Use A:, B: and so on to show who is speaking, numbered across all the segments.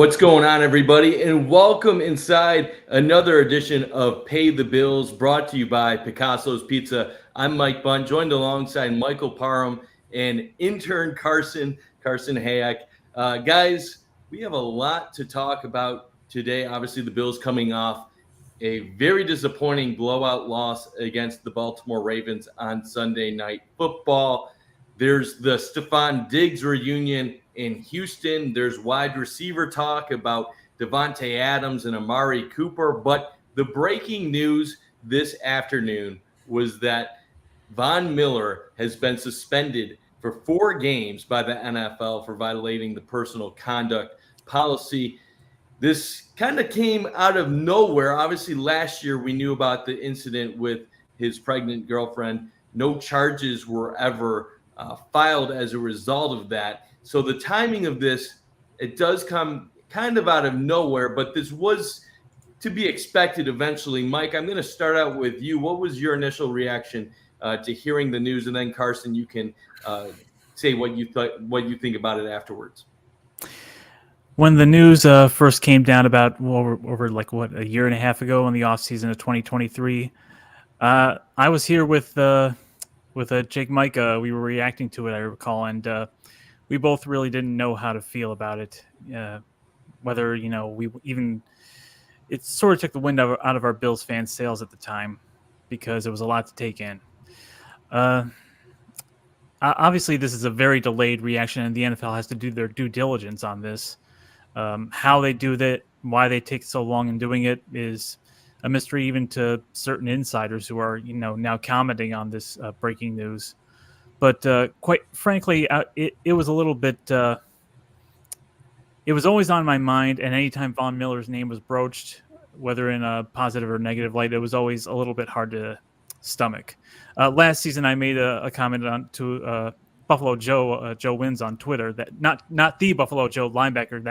A: What's going on, everybody? And welcome inside another edition of Pay the Bills, brought to you by Picasso's Pizza. I'm Mike Bunn, joined alongside Michael Parham and intern Carson Hayek. Guys, we have a lot to talk about today. Obviously, the Bills coming off a very disappointing blowout loss against the Baltimore Ravens on Sunday Night Football. There's the Stefon Diggs reunion in Houston. There's wide receiver talk about Devontae Adams and Amari Cooper. But the breaking news this afternoon was that Von Miller has been suspended for 4 games by the NFL for violating the personal conduct policy. This kind of came out of nowhere. Obviously, last year we knew about the incident with his pregnant girlfriend. No charges were ever filed as a result of that. So the timing of this, it does come kind of out of nowhere, but this was to be expected eventually. Mike, I'm going to start out with you. What was your initial reaction to hearing the news? And then Carson, you can say what you think about it afterwards.
B: When the news first came down about over a year and a half ago in the offseason of 2023, I was here with Jake Micah. We were reacting to it, I recall, and we both really didn't know how to feel about it. Whether it sort of took the wind out of our Bills fans' sails at the time because it was a lot to take in. Obviously, this is a very delayed reaction, and the NFL has to do their due diligence on this. How they do that, why they take so long in doing it, is a mystery even to certain insiders who are, now commenting on this breaking news. But quite frankly, it was a little bit. It was always on my mind, and anytime Von Miller's name was broached, whether in a positive or negative light, it was always a little bit hard to stomach. Last season, I made a comment to Buffalo Joe Wins on Twitter, that not the Buffalo Joe linebacker.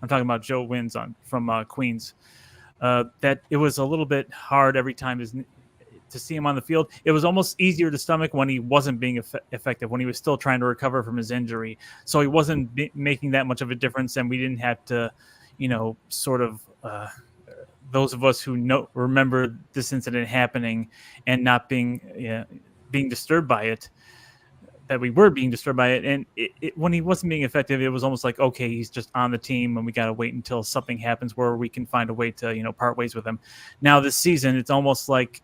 B: I'm talking about Joe Wins from Queens. That it was a little bit hard every time to see him on the field. It was almost easier to stomach when he wasn't being effective, when he was still trying to recover from his injury. So he wasn't making that much of a difference, and we didn't have to, those of us who remember this incident happening and not being disturbed by it, that we were being disturbed by it. And when he wasn't being effective, it was almost like, okay, he's just on the team and we got to wait until something happens where we can find a way to, part ways with him. Now this season, it's almost like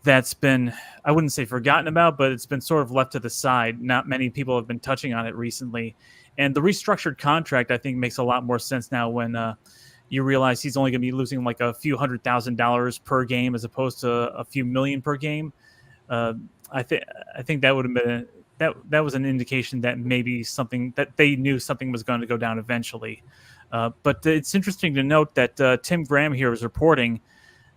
B: that's been, I wouldn't say forgotten about, but it's been sort of left to the side. Not many people have been touching on it recently. And the restructured contract, I think, makes a lot more sense now when you realize he's only going to be losing like a few $100,000 per game as opposed to a few million per game. I think that would have been that was an indication that maybe something that they knew something was going to go down eventually. But it's interesting to note that Tim Graham here is reporting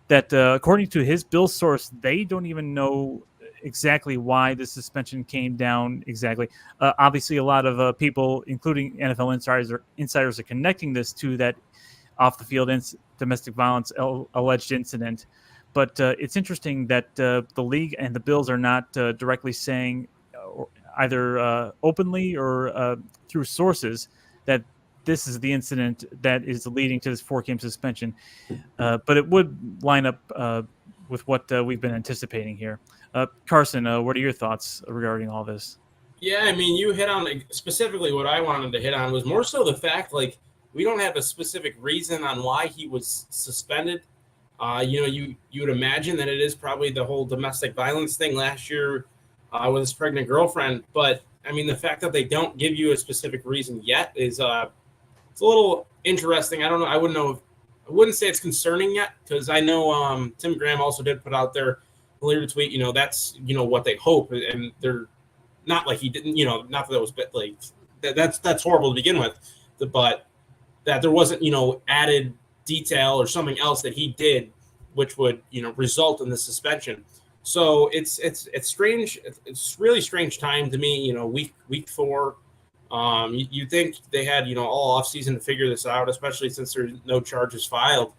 B: that according to his Bills source, they don't even know exactly why the suspension came down exactly. Obviously, a lot of people, including NFL insiders, are connecting this to that off-the-field domestic violence alleged incident. But it's interesting that the league and the Bills are not directly saying, either openly or through sources, that this is the incident that is leading to this 4-game suspension. But it would line up with what we've been anticipating here. Carson, what are your thoughts regarding all this?
C: Yeah, I mean, you hit on specifically what I wanted to hit on was more so the fact, we don't have a specific reason on why he was suspended. You would imagine that it is probably the whole domestic violence thing last year with his pregnant girlfriend. But, I mean, the fact that they don't give you a specific reason yet is it's a little interesting. I don't know. I wouldn't say it's concerning yet, because I know Tim Graham also did put out there a later tweet, that's, what they hope. And they're not like he didn't, not that it was that's horrible to begin with, but that there wasn't, added detail or something else that he did, which would, result in the suspension. So it's strange. It's really strange time to me, week 4. You think they had, all off season to figure this out, especially since there's no charges filed.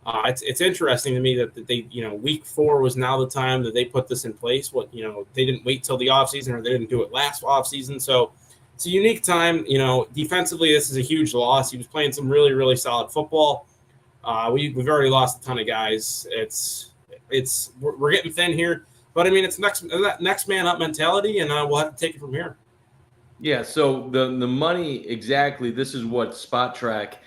C: It's interesting to me that they, week 4 was now the time that they put this in place. They didn't wait till the off season, or they didn't do it last off season. So it's a unique time. Defensively, this is a huge loss. He was playing some really, really solid football. We've already lost a ton of guys. We're getting thin here, but I mean, it's next man up mentality, and we'll have to take it from here.
A: Yeah, so the money, exactly, this is what Spot Track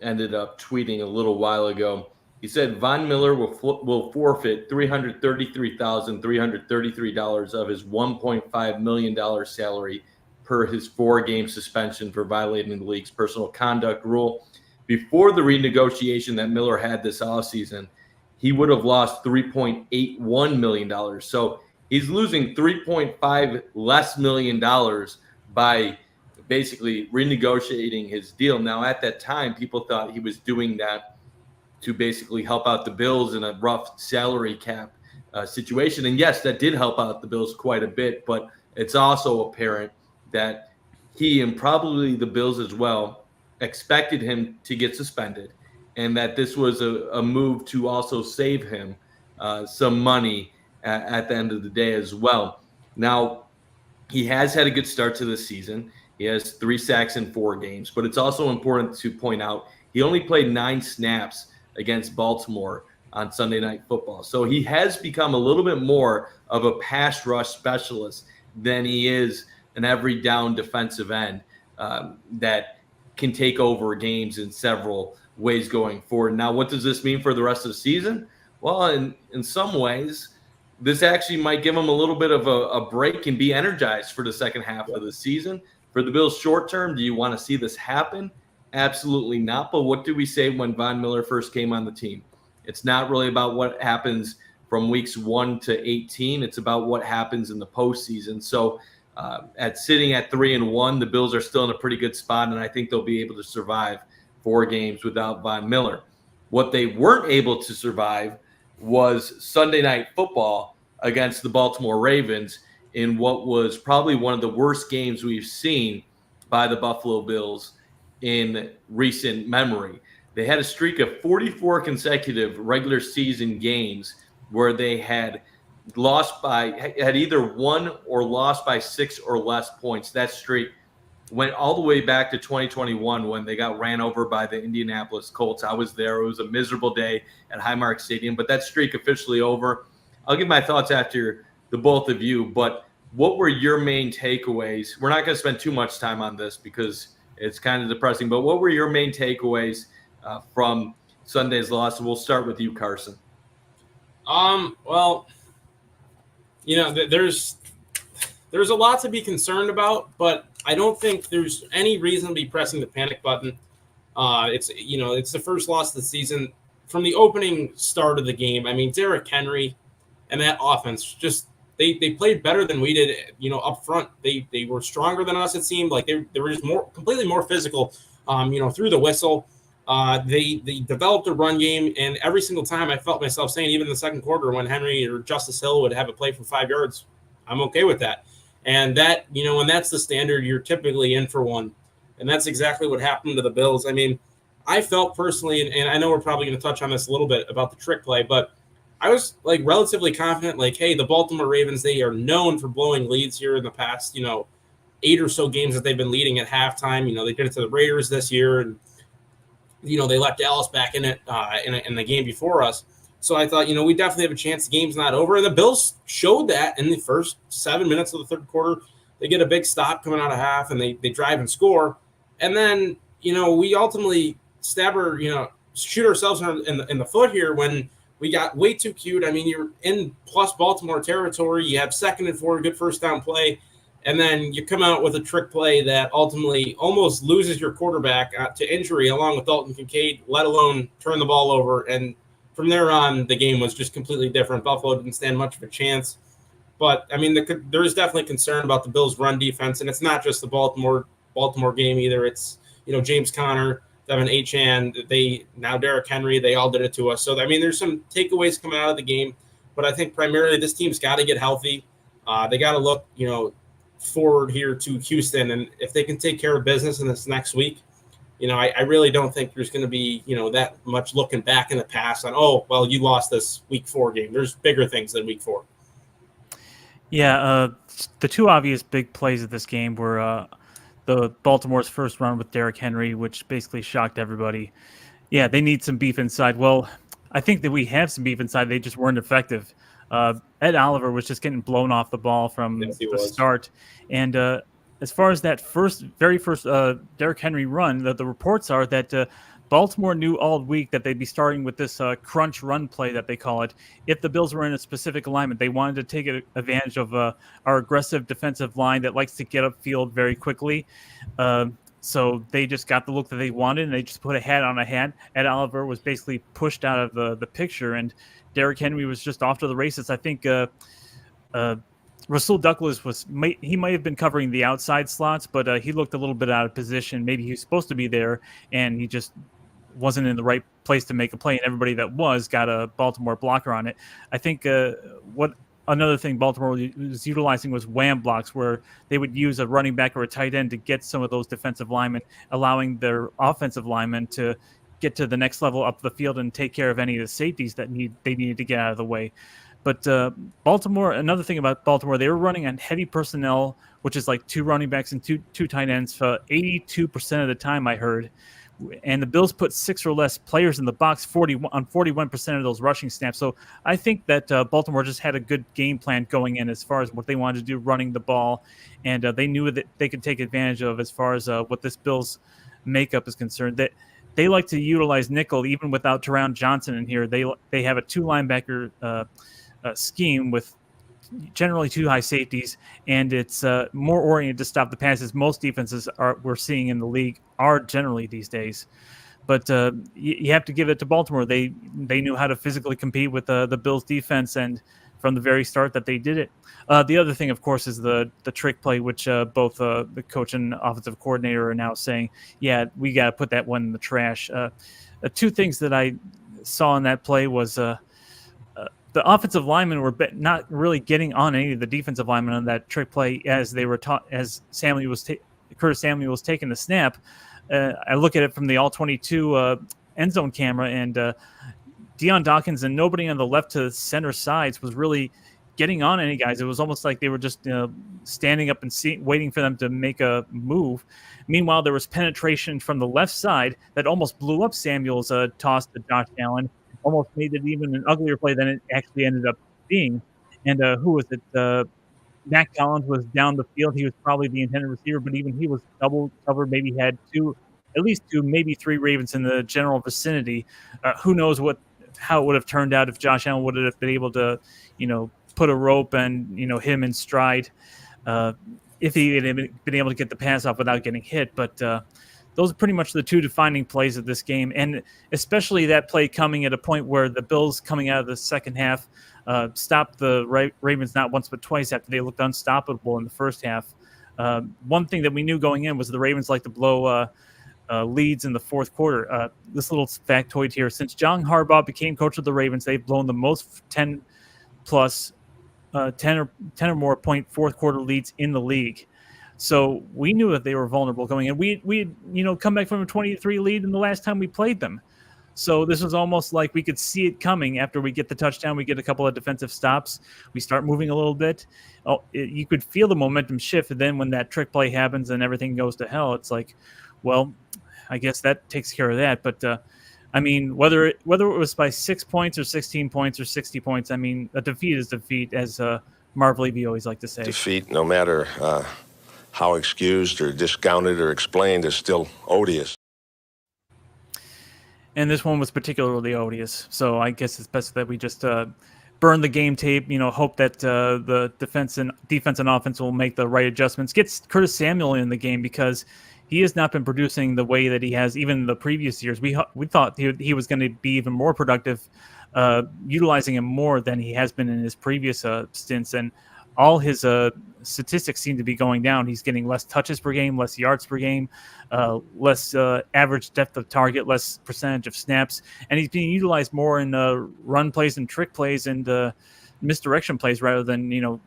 A: ended up tweeting a little while ago. He said Von Miller will forfeit $333,333 of his $1.5 million salary per his 4-game suspension for violating the league's personal conduct rule. Before the renegotiation that Miller had this offseason, he would have lost $3.81 million. So he's losing $3.5 less million by basically renegotiating his deal. Now, at that time, people thought he was doing that to basically help out the Bills in a rough salary cap situation. And yes, that did help out the Bills quite a bit, but it's also apparent that he, and probably the Bills as well, expected him to get suspended, and that this was a move to also save him some money at the end of the day as well. Now, he has had a good start to the season. He has 3 sacks in 4 games, but it's also important to point out he only played 9 snaps against Baltimore on Sunday Night Football. So he has become a little bit more of a pass rush specialist than he is an every down defensive end that can take over games in several ways going forward. Now, what does this mean for the rest of the season? Well, in some ways, this actually might give him a little bit of a break and be energized for the second half of the season. For the Bills short term, do you want to see this happen? Absolutely not. But what did we say when Von Miller first came on the team? It's not really about what happens from weeks 1 to 18. It's about what happens in the postseason. So sitting at 3-1, the Bills are still in a pretty good spot, and I think they'll be able to survive 4 games without Von Miller. What they weren't able to survive was Sunday Night Football against the Baltimore Ravens in what was probably one of the worst games we've seen by the Buffalo Bills in recent memory. They had a streak of 44 consecutive regular season games where they had either won or lost by 6 or less points. That streak went all the way back to 2021 when they got ran over by the Indianapolis Colts. I was there. It was a miserable day at Highmark Stadium, but that streak officially over. I'll give my thoughts after the both of you, but what were your main takeaways? We're not going to spend too much time on this because it's kind of depressing, but what were your main takeaways from Sunday's loss? We'll start with you, Carson.
C: Well, there's a lot to be concerned about, but I don't think there's any reason to be pressing the panic button. It's the first loss of the season. From the opening start of the game, I mean, Derrick Henry and that offense just they played better than we did. Up front, they were stronger than us. It seemed like they were just completely more physical. Through the whistle, they developed a run game, and every single time I felt myself saying, even in the second quarter, when Henry or Justice Hill would have a play for 5 yards, I'm okay with that. And that, when that's the standard, you're typically in for one. And that's exactly what happened to the Bills. I mean, I felt personally, and I know we're probably going to touch on this a little bit about the trick play, but I was relatively confident, hey, the Baltimore Ravens, they are known for blowing leads here in the past, 8 or so games that they've been leading at halftime. They did it to the Raiders this year, and, they let Dallas back in it in the game before us. So I thought, we definitely have a chance. The game's not over. And the Bills showed that in the first 7 minutes of the third quarter. They get a big stop coming out of half, and they drive and score. And then, we ultimately shoot ourselves in the foot here when we got way too cute. I mean, you're in plus Baltimore territory. You have 2nd and 4, good first down play. And then you come out with a trick play that ultimately almost loses your quarterback to injury along with Dalton Kincaid, let alone turn the ball over. And from there on, the game was just completely different. Buffalo didn't stand much of a chance. But, I mean, there is definitely concern about the Bills' run defense, and it's not just the Baltimore game either. It's, James Conner, Devin Achane, now Derrick Henry, they all did it to us. So, I mean, there's some takeaways coming out of the game. But I think primarily this team's got to get healthy. They got to look, forward here to Houston. And if they can take care of business in this next week, I really don't think there's going to be, that much looking back in the past on, oh, well, you lost this week 4 game. There's bigger things than week 4.
B: Yeah, the 2 obvious big plays of this game were the Baltimore's first run with Derrick Henry, which basically shocked everybody. Yeah, they need some beef inside. Well, I think that we have some beef inside. They just weren't effective. Ed Oliver was just getting blown off the ball from
C: Yes, he
B: the
C: was.
B: start. And as far as that very first Derrick Henry run, the reports are that Baltimore knew all week that they'd be starting with this crunch run play that they call it. If the Bills were in a specific alignment, they wanted to take advantage of our aggressive defensive line that likes to get upfield very quickly. So they just got the look that they wanted, and they just put a hat on a hat. Ed Oliver was basically pushed out of the picture, and Derrick Henry was just off to the races. I think Rasul Douglas might have been covering the outside slots, but he looked a little bit out of position. Maybe he was supposed to be there, and he just wasn't in the right place to make a play, and everybody that was got a Baltimore blocker on it. I think another thing Baltimore was utilizing was wham blocks, where they would use a running back or a tight end to get some of those defensive linemen, allowing their offensive linemen to get to the next level up the field and take care of any of the safeties that they needed to get out of the way. But Baltimore, another thing about Baltimore, they were running on heavy personnel, which is like 2 running backs and two tight ends for 82% of the time, I heard. And the Bills put 6 or less players in the box on 41% of those rushing snaps. So I think that Baltimore just had a good game plan going in as far as what they wanted to do running the ball. And they knew that they could take advantage of as far as what this Bills makeup is concerned. That they like to utilize nickel even without Teron Johnson in here. They have a 2 linebacker scheme with generally 2 high safeties, and it's more oriented to stop the passes. Most defenses we're seeing in the league are generally these days. But you have to give it to Baltimore. They knew how to physically compete with the Bills defense, and from the very start that they did it. The other thing, of course, is the trick play, which both the coach and offensive coordinator are now saying, yeah, we got to put that one in the trash. 2 things that I saw in that play was the offensive linemen were not really getting on any of the defensive linemen on that trick play as they were taught, as Curtis Samuel was taking the snap. I look at it from the all-22 end zone camera, and Deion Dawkins and nobody on the left to center sides was really getting on any guys. It was almost like they were just standing up and waiting for them to make a move. Meanwhile, there was penetration from the left side that almost blew up Samuel's toss to Josh Allen. Almost made it even an uglier play than it actually ended up being. And who was it? Matt Collins was down the field. He was probably the intended receiver, but even he was double covered. Maybe had at least 2, maybe 3 Ravens in the general vicinity. Who knows how it would have turned out if Josh Allen would have been able to, put a rope and him in stride, if he had been able to get the pass off without getting hit. But those are pretty much the 2 defining plays of this game, and especially that play coming at a point where the Bills coming out of the second half stopped the Ravens not once but twice after they looked unstoppable in the first half. One thing that we knew going in was the Ravens like to blow leads in the fourth quarter. This little factoid here: since John Harbaugh became coach of the Ravens, they've blown the most 10 or more point fourth quarter leads in the league. So we knew that they were vulnerable going in. We come back from a 23 lead in the last time we played them. So this was almost like we could see it coming. After we get the touchdown, we get a couple of defensive stops. We start moving a little bit. You could feel the momentum shift. And then when that trick play happens and everything goes to hell, it's like, well, I guess that takes care of that. But I mean, whether it was by 6 points or 16 points or 60 points, I mean, a defeat is defeat, as Marv Levy always liked to say.
D: Defeat, no matter how excused or discounted or explained, is still odious.
B: And this one was particularly odious. So I guess it's best that we just burn the game tape, hope that the defense and offense will make the right adjustments. Get Curtis Samuel in the game, because he has not been producing the way that he has even in the previous years. We thought he was going to be even more productive, utilizing him more than he has been in his previous stints. And all his statistics seem to be going down. He's getting less touches per game, less yards per game, less average depth of target, less percentage of snaps. And he's being utilized more in run plays and trick plays and misdirection plays rather than,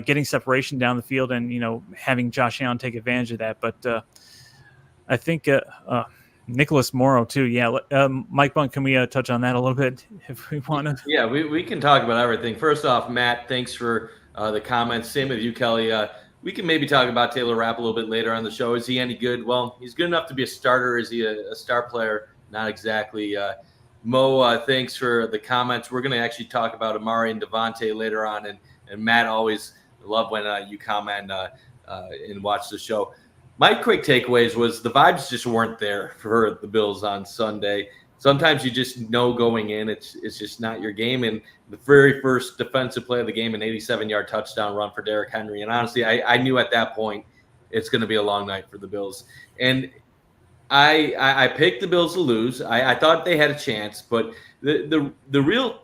B: getting separation down the field and, having Josh Allen take advantage of that. But I think Nicholas Morrow too. Yeah. Mike Bunk, can we touch on that a little bit if we want to?
A: Yeah, we can talk about everything. First off, Matt, thanks for the comments. Same with you, Kelly. We can maybe talk about Taylor Rapp a little bit later on the show. Is he any good? Well, he's good enough to be a starter. Is he a star player? Not exactly. Mo, thanks for the comments. We're going to actually talk about Amari and Devontae later on. And Matt, always love when you comment and watch the show. My quick takeaways was the vibes just weren't there for the Bills on Sunday. Sometimes you just know going in, it's just not your game. And the very first defensive play of the game, an 87-yard touchdown run for Derrick Henry. And honestly, I knew at that point it's going to be a long night for the Bills. And I picked the Bills to lose. I thought they had a chance, but the real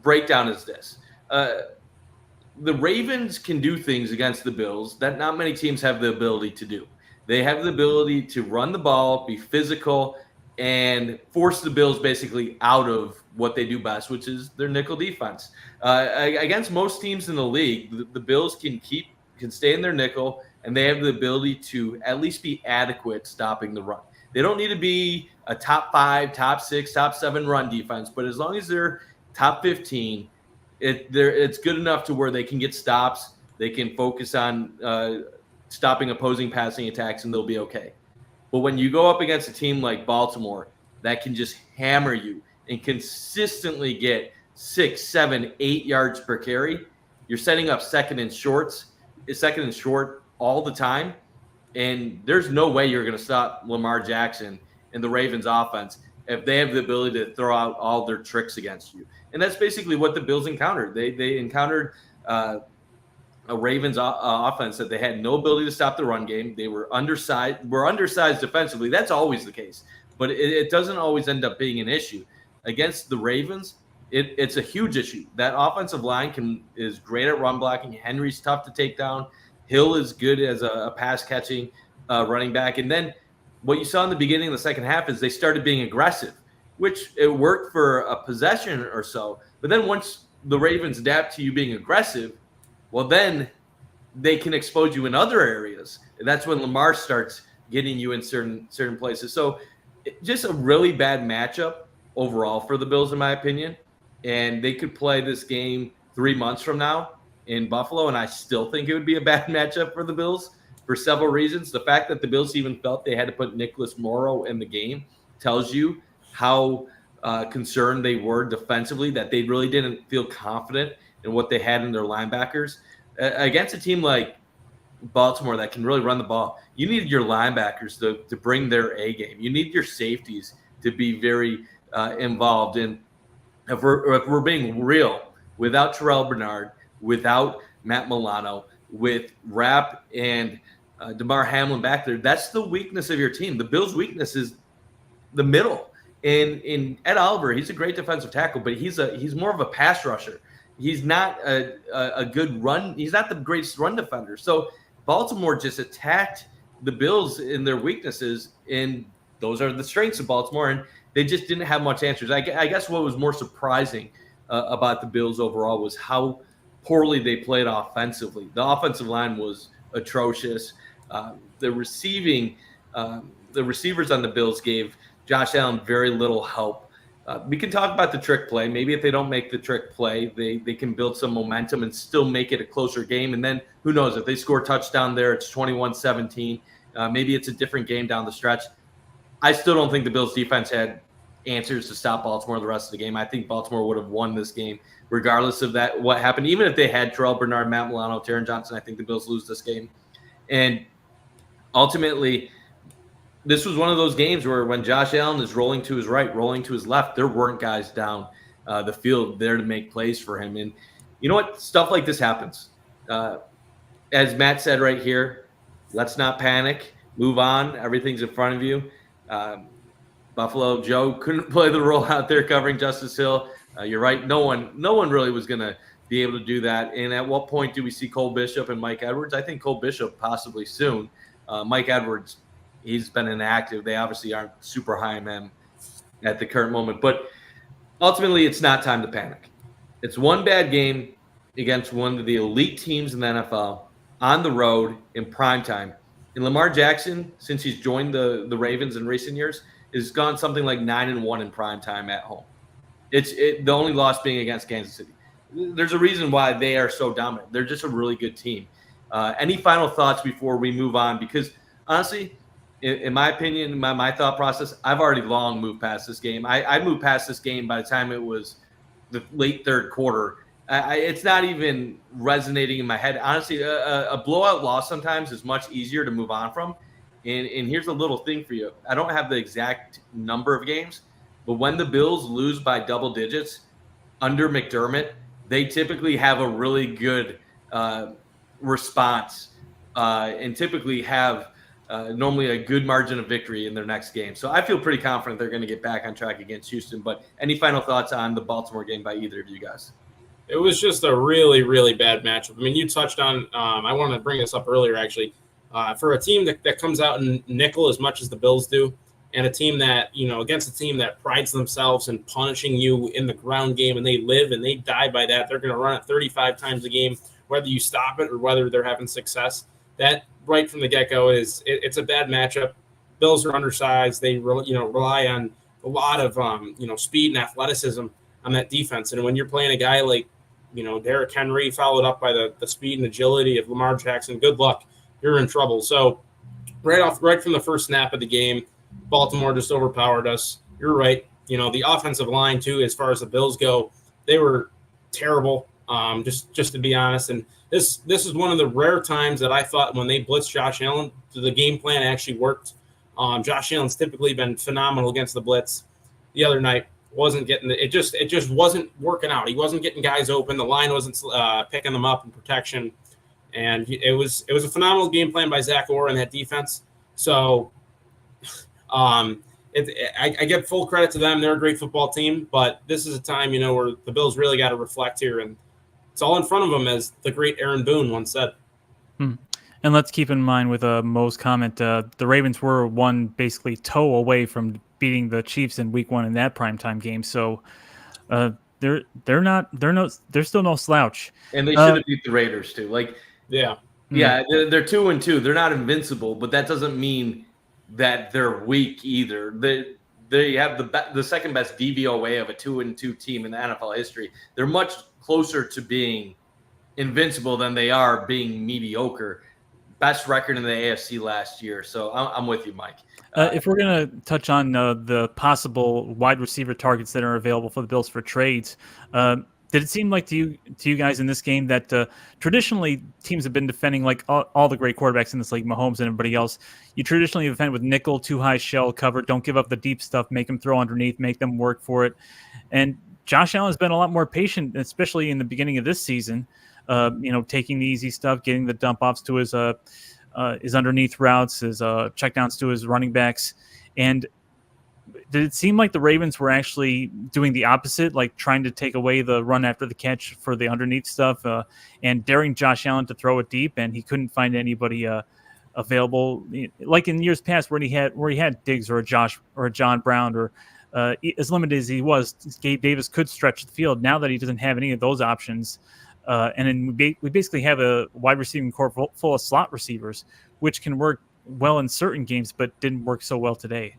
A: breakdown is this. The Ravens can do things against the Bills that not many teams have the ability to do. They have the ability to run the ball, be physical, and force the Bills basically out of what they do best, which is their nickel defense. Against most teams in the league, the Bills can stay in their nickel, and they have the ability to at least be adequate stopping the run. They don't need to be a top 5, top 6, top 7 run defense, but as long as they're top 15, it's good enough to where they can get stops. They can focus on stopping opposing passing attacks, and they'll be okay. But when you go up against a team like Baltimore that can just hammer you and consistently get 6, 7, 8 yards per carry, you're setting up second and short all the time. And there's no way you're going to stop Lamar Jackson and the Ravens offense if they have the ability to throw out all their tricks against you. And that's basically what the Bills encountered. They encountered a Ravens offense that they had no ability to stop the run game. They were undersized defensively. That's always the case, but it doesn't always end up being an issue. Against the Ravens, it's a huge issue. That offensive line is great at run blocking. Henry's tough to take down. Hill is good as a pass catching running back. And then what you saw in the beginning of the second half is they started being aggressive, which it worked for a possession or so. But then once the Ravens adapt to you being aggressive, well, then they can expose you in other areas. And that's when Lamar starts getting you in certain places. So just a really bad matchup overall for the Bills, in my opinion. And they could play this game 3 months from now in Buffalo, and I still think it would be a bad matchup for the Bills for several reasons. The fact that the Bills even felt they had to put Nicholas Morrow in the game tells you how concerned they were defensively, that they really didn't feel confident in what they had in their linebackers. Against a team like Baltimore that can really run the ball, you need your linebackers to bring their A game. You need your safeties to be very involved. And if we're being real, without Terrell Bernard, without Matt Milano, with Rapp and DeMar Hamlin back there, that's the weakness of your team. The Bills' weakness is the middle. And in Ed Oliver, he's a great defensive tackle, but he's more of a pass rusher. He's not a good run. He's not the greatest run defender. So Baltimore just attacked the Bills in their weaknesses, and those are the strengths of Baltimore, and they just didn't have much answers. I guess what was more surprising about the Bills overall was how poorly they played offensively. The offensive line was atrocious. The receivers on the Bills gave Josh Allen very little help. We can talk about the trick play. Maybe if they don't make the trick play, they can build some momentum and still make it a closer game. And then who knows, if they score a touchdown there, it's 21-17. Maybe it's a different game down the stretch. I still don't think the Bills defense had answers to stop Baltimore the rest of the game. I think Baltimore would have won this game regardless of that, what happened. Even if they had Terrell Bernard, Matt Milano, Taron Johnson, I think the Bills lose this game. And ultimately, this was one of those games where when Josh Allen is rolling to his right, rolling to his left, there weren't guys down the field there to make plays for him. And you know what? Stuff like this happens. As Matt said right here, let's not panic. Move on. Everything's in front of you. Buffalo Joe couldn't play the role out there covering Justice Hill. You're right. No one really was going to be able to do that. And at what point do we see Cole Bishop and Mike Edwards? I think Cole Bishop possibly soon. Mike Edwards, he's been inactive. They obviously aren't super high on him at the current moment. But ultimately, it's not time to panic. It's one bad game against one of the elite teams in the NFL on the road in prime time. And Lamar Jackson, since he's joined the Ravens in recent years, has gone something like 9-1 in prime time at home. The only loss being against Kansas City. There's a reason why they are so dominant. They're just a really good team. Any final thoughts before we move on? Because honestly, in my opinion, my thought process, I've already long moved past this game. I moved past this game by the time it was the late third quarter. It's not even resonating in my head. Honestly, a blowout loss sometimes is much easier to move on from. And here's a little thing for you. I don't have the exact number of games, but when the Bills lose by double digits under McDermott, they typically have a really good response and typically have normally a good margin of victory in their next game. So I feel pretty confident they're going to get back on track against Houston. But any final thoughts on the Baltimore game by either of you guys?
C: It was just a really, really bad matchup. I mean, you touched on I wanted to bring this up earlier, actually. For a team that comes out in nickel as much as the Bills do, and a team that, against a team that prides themselves in punishing you in the ground game, and they live and they die by that, they're going to run it 35 times a game, whether you stop it or whether they're having success. That right from the get-go it's a bad matchup. Bills are undersized. They rely on a lot of speed and athleticism on that defense. And when you're playing a guy like Derrick Henry, followed up by the speed and agility of Lamar Jackson, good luck. You're in trouble. So right from the first snap of the game, Baltimore just overpowered us. You're right. The offensive line too, as far as the Bills go, they were terrible. Just to be honest. And this is one of the rare times that I thought when they blitzed Josh Allen, the game plan actually worked. Josh Allen's typically been phenomenal against the blitz. The other night wasn't getting it just wasn't working out. He wasn't getting guys open. The line wasn't picking them up in protection. And it was a phenomenal game plan by Zach Orr and that defense. So I give full credit to them. They're a great football team, but this is a time, where the Bills really got to reflect here, and it's all in front of them, as the great Aaron Boone once said.
B: And let's keep in mind with Mo's comment, the Ravens were one basically toe away from beating the Chiefs in Week 1 in that primetime game. So they're still no slouch.
A: And they should have beat the Raiders too.
C: Yeah,
A: they're 2-2. They're not invincible, but that doesn't mean that they're weak either. They have the second best DVOA of a 2-2 team in the NFL history. They're much closer to being invincible than they are being mediocre. Best record in the AFC last year. So I'm with you, Mike.
B: If we're going to touch on the possible wide receiver targets that are available for the Bills for trades, did it seem like to you guys in this game that traditionally teams have been defending like all the great quarterbacks in this league, Mahomes and everybody else? You traditionally defend with nickel, too high shell cover, don't give up the deep stuff, make them throw underneath, make them work for it. And Josh Allen has been a lot more patient, especially in the beginning of this season. Taking the easy stuff, getting the dump offs to his underneath routes, his checkdowns to his running backs. And did it seem like the Ravens were actually doing the opposite, like trying to take away the run after the catch for the underneath stuff and daring Josh Allen to throw it deep, and he couldn't find anybody available, like in years past where he had Diggs or a John Brown or as limited as he was, Gabe Davis could stretch the field. Now that he doesn't have any of those options, and then we basically have a wide receiving corps full of slot receivers, which can work well in certain games, but didn't work so well today.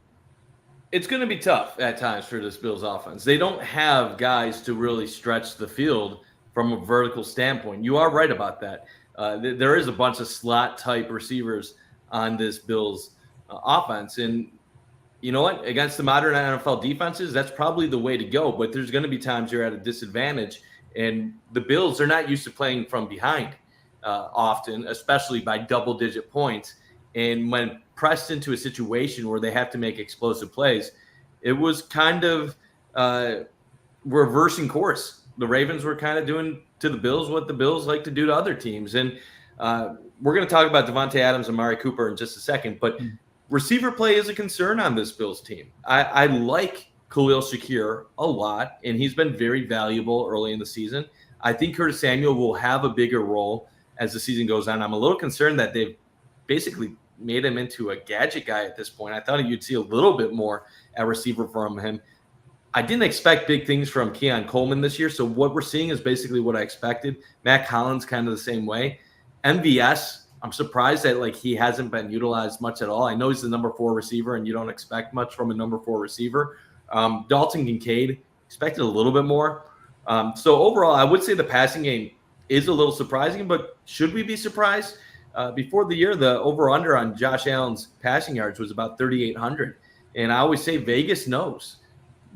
A: It's going to be tough at times for this Bills offense. They don't have guys to really stretch the field from a vertical standpoint. You are right about that. There is a bunch of slot-type receivers on this Bills offense. And you know what? Against the modern NFL defenses, that's probably the way to go. But there's going to be times you're at a disadvantage. And the Bills are not used to playing from behind often, especially by double-digit points. And when pressed into a situation where they have to make explosive plays, it was kind of reversing course. The Ravens were kind of doing to the Bills what the Bills like to do to other teams. And we're going to talk about Devontae Adams and Amari Cooper in just a second, but receiver play is a concern on this Bills team. I like Khalil Shakir a lot, and he's been very valuable early in the season. I think Curtis Samuel will have a bigger role as the season goes on. I'm a little concerned that they've basically made him into a gadget guy at this point. I thought you'd see a little bit more at receiver from him. I didn't expect big things from Keon Coleman this year, so what we're seeing is basically what I expected. Matt Collins kind of the same way. MVS, I'm surprised that he hasn't been utilized much at all. I know he's the number 4 receiver, and you don't expect much from a number 4 receiver. Dalton Kincaid, expected a little bit more. So overall, I would say the passing game is a little surprising, but should we be surprised? Before the year, the over-under on Josh Allen's passing yards was about 3,800. And I always say Vegas knows.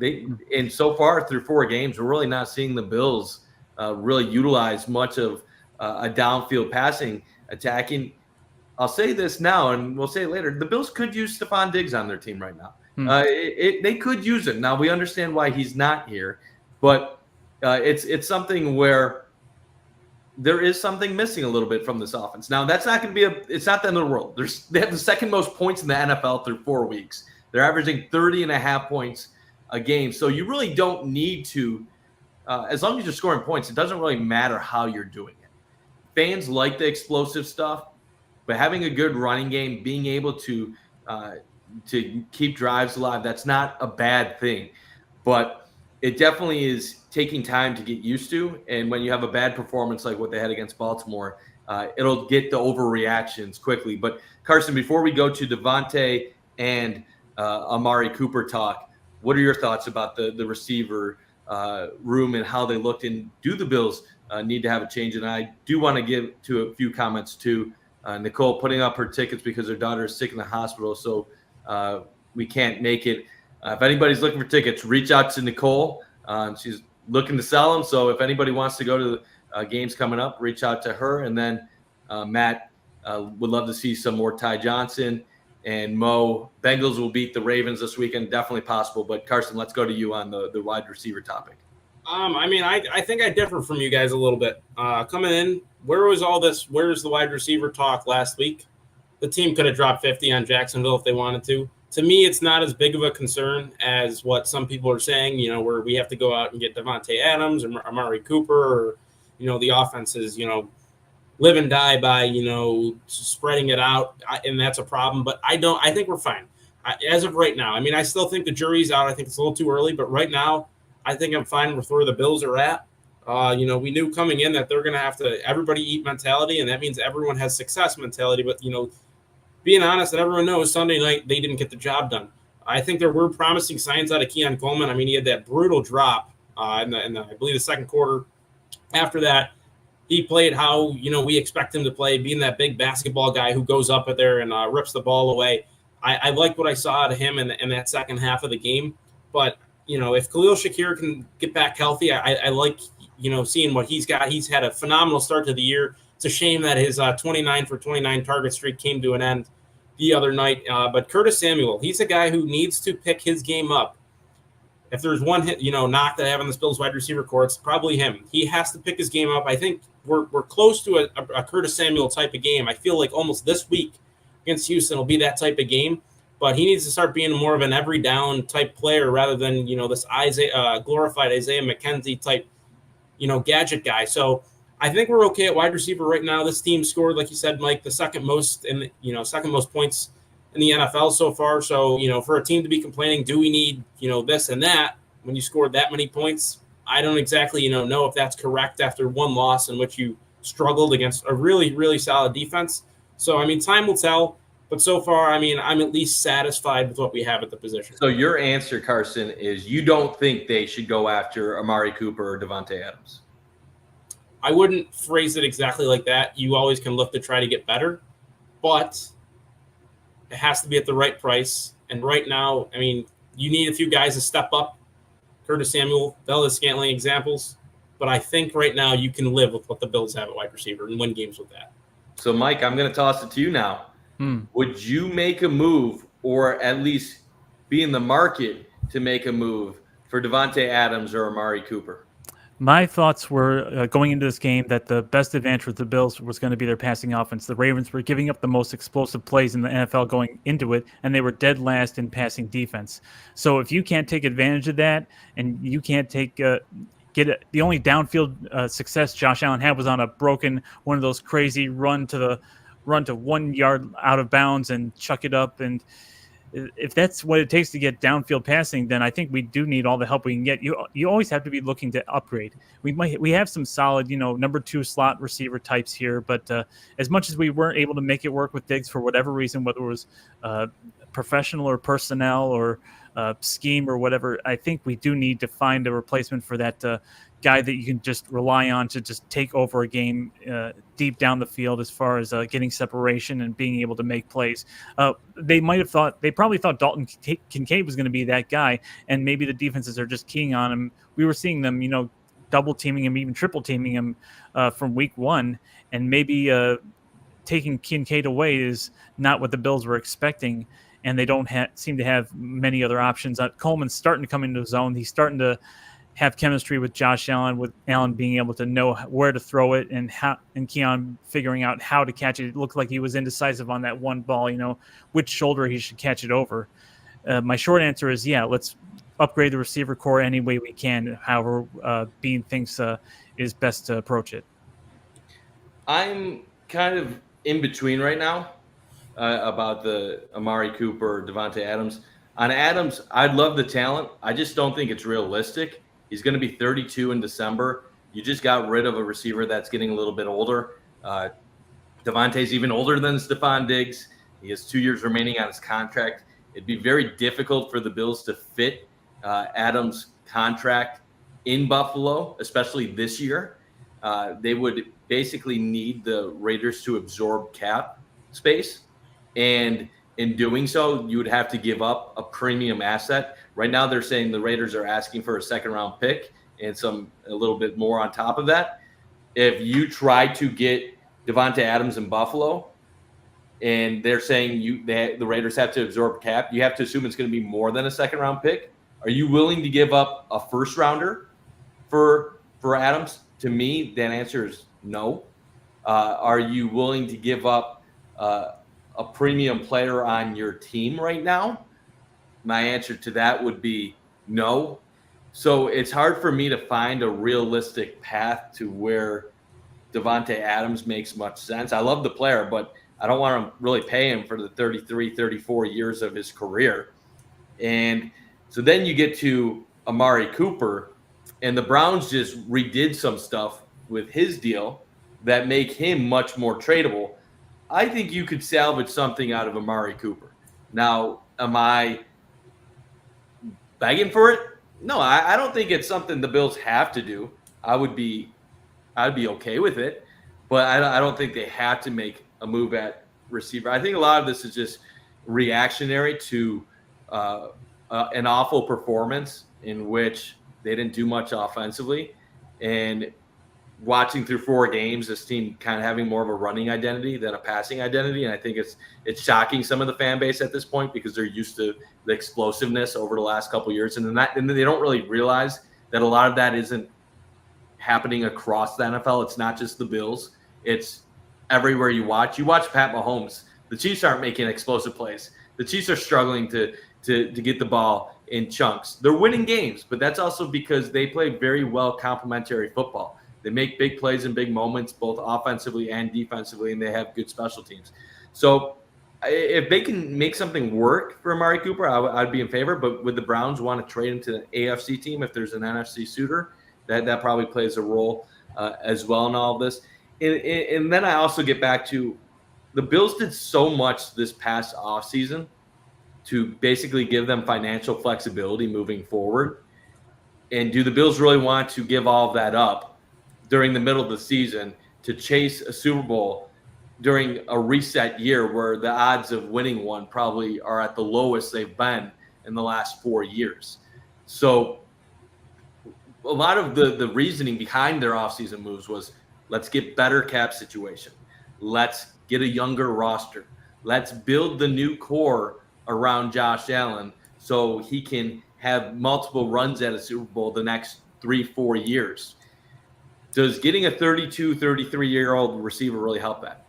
A: And so far through 4 games, we're really not seeing the Bills really utilize much of a downfield passing attacking. I'll say this now, and we'll say it later. The Bills could use Stefon Diggs on their team right now. They could use it. Now, we understand why he's not here, but it's something where there is something missing a little bit from this offense. Now, that's not going to be it's not the end of the world. They have the second most points in the NFL through 4 weeks. They're averaging 30.5 points a game. So you really don't need to, as long as you're scoring points, it doesn't really matter how you're doing it. Fans like the explosive stuff, but having a good running game, being able to keep drives alive, that's not a bad thing. But it definitely is taking time to get used to. And when you have a bad performance like what they had against Baltimore, it'll get the overreactions quickly. But Carson, before we go to Devontae and Amari Cooper talk, what are your thoughts about the receiver room and how they looked? And do the Bills need to have a change? And I do want to give to a few comments to Nicole putting up her tickets because her daughter is sick in the hospital. So we can't make it. If anybody's looking for tickets, reach out to Nicole. She's looking to sell them. So if anybody wants to go to the games coming up, reach out to her. And then Matt would love to see some more Ty Johnson and Mo. Bengals will beat the Ravens this weekend. Definitely possible. But Carson, let's go to you on the wide receiver topic.
C: I think I differ from you guys a little bit. Coming in, where's the wide receiver talk last week? The team could have dropped 50 on Jacksonville if they wanted to. To me, it's not as big of a concern as what some people are saying, where we have to go out and get Devontae Adams or Amari Cooper or, the offense is, live and die by, spreading it out. And that's a problem. But I think we're fine. As of right now, I still think the jury's out. I think it's a little too early. But right now, I think I'm fine with where the Bills are at. We knew coming in that they're going to have to everybody eat mentality, and that means everyone has success mentality. But, being honest, and everyone knows Sunday night they didn't get the job done. I think there were promising signs out of Keon Coleman. He had that brutal drop in the I believe the second quarter. After that, he played how we expect him to play, being that big basketball guy who goes up there and rips the ball away. I like what I saw out of him in that second half of the game. But if Khalil Shakir can get back healthy, I like seeing what he's got. He's had a phenomenal start to the year. It's a shame that his 29 for 29 target streak came to an end the other night. But Curtis Samuel, he's a guy who needs to pick his game up. If there's one hit, knock that I have on this Bills wide receiver core, it's probably him. He has to pick his game up. I think we're close to a Curtis Samuel type of game. I feel like almost this week against Houston will be that type of game. But he needs to start being more of an every down type player rather than, this glorified Isaiah McKenzie type, gadget guy. So I think we're okay at wide receiver right now. This team scored, like you said, Mike, the second most points in the NFL so far. So, for a team to be complaining, do we need, this and that when you scored that many points? I don't exactly, know if that's correct after one loss in which you struggled against a really, really solid defense. So, time will tell. But so far, I'm at least satisfied with what we have at the position.
A: So your answer, Carson, is you don't think they should go after Amari Cooper or Devontae Adams?
C: I wouldn't phrase it exactly like that. You always can look to try to get better, but it has to be at the right price. And right now, you need a few guys to step up. Curtis Samuel, Valdes-Scantling examples. But I think right now you can live with what the Bills have at wide receiver and win games with that.
A: So, Mike, I'm going to toss it to you now. Would you make a move or at least be in the market to make a move for Devontae Adams or Amari Cooper?
B: My thoughts were going into this game that the best advantage with the Bills was going to be their passing offense. The Ravens were giving up the most explosive plays in the NFL going into it, and they were dead last in passing defense. So if you can't take advantage of that and you can't the only downfield success Josh Allen had was on a broken one of those crazy run to 1 yard out of bounds and chuck it up. And if that's what it takes to get downfield passing, then I think we do need all the help we can get. You always have to be looking to upgrade. We have some solid, number 2 slot receiver types here, but as much as we weren't able to make it work with Diggs for whatever reason, whether it was professional or personnel or scheme or whatever, I think we do need to find a replacement for that guy that you can just rely on to just take over a game deep down the field as far as getting separation and being able to make plays. They probably thought Dalton Kincaid was going to be that guy, and maybe the defenses are just keying on him. We were seeing them, double teaming him, even triple teaming him from week one, and maybe taking Kincaid away is not what the Bills were expecting, and they don't seem to have many other options. Coleman's starting to come into his own. He's starting to have chemistry with Josh Allen, with Allen being able to know where to throw it, and Keon figuring out how to catch it. It looked like he was indecisive on that one ball, which shoulder he should catch it over. My short answer is, let's upgrade the receiver core any way we can, however Bean thinks is best to approach it.
A: I'm kind of in between right now about the Amari Cooper, Devontae Adams. On Adams, I'd love the talent. I just don't think it's realistic. He's going to be 32 in December. You just got rid of a receiver that's getting a little bit older. Devontae's even older than Stefon Diggs. He has 2 years remaining on his contract. It'd be very difficult for the Bills to fit Adams' contract in Buffalo, especially this year. They would basically need the Raiders to absorb cap space. And in doing so, you would have to give up a premium asset. Right now, they're saying the Raiders are asking for a second-round pick and a little bit more on top of that. If you try to get Devontae Adams in Buffalo, and they're saying the Raiders have to absorb cap, you have to assume it's going to be more than a second-round pick. Are you willing to give up a first-rounder for Adams? To me, that answer is no. Are you willing to give up a premium player on your team right now? My answer to that would be no. So it's hard for me to find a realistic path to where Devontae Adams makes much sense. I love the player, but I don't want to really pay him for the 33, 34 years of his career. And so then you get to Amari Cooper, and the Browns just redid some stuff with his deal that make him much more tradable. I think you could salvage something out of Amari Cooper. Now, am I begging for it? No, I don't think it's something the Bills have to do. I'd be okay with it, but I don't think they have to make a move at receiver. I think a lot of this is just reactionary to an awful performance in which they didn't do much offensively, and watching through 4 games, this team kind of having more of a running identity than a passing identity. And I think it's shocking some of the fan base at this point because they're used to the explosiveness over the last couple of years. And they don't really realize that a lot of that isn't happening across the NFL. It's not just the Bills. It's everywhere you watch. You watch Pat Mahomes. The Chiefs aren't making explosive plays. The Chiefs are struggling to get the ball in chunks. They're winning games, but that's also because they play very well complementary football. They make big plays in big moments, both offensively and defensively, and they have good special teams. So if they can make something work for Amari Cooper, I'd be in favor. But would the Browns want to trade him to an AFC team if there's an NFC suitor? That probably plays a role as well in all of this. And then I also get back to the Bills did so much this past offseason to basically give them financial flexibility moving forward. And do the Bills really want to give all of that up during the middle of the season to chase a Super Bowl during a reset year where the odds of winning one probably are at the lowest they've been in the last 4 years? So a lot of the reasoning behind their offseason moves was, let's get better cap situation. Let's get a younger roster. Let's build the new core around Josh Allen so he can have multiple runs at a Super Bowl the next 3-4 years. Does getting a 32, 33-year-old receiver really help that?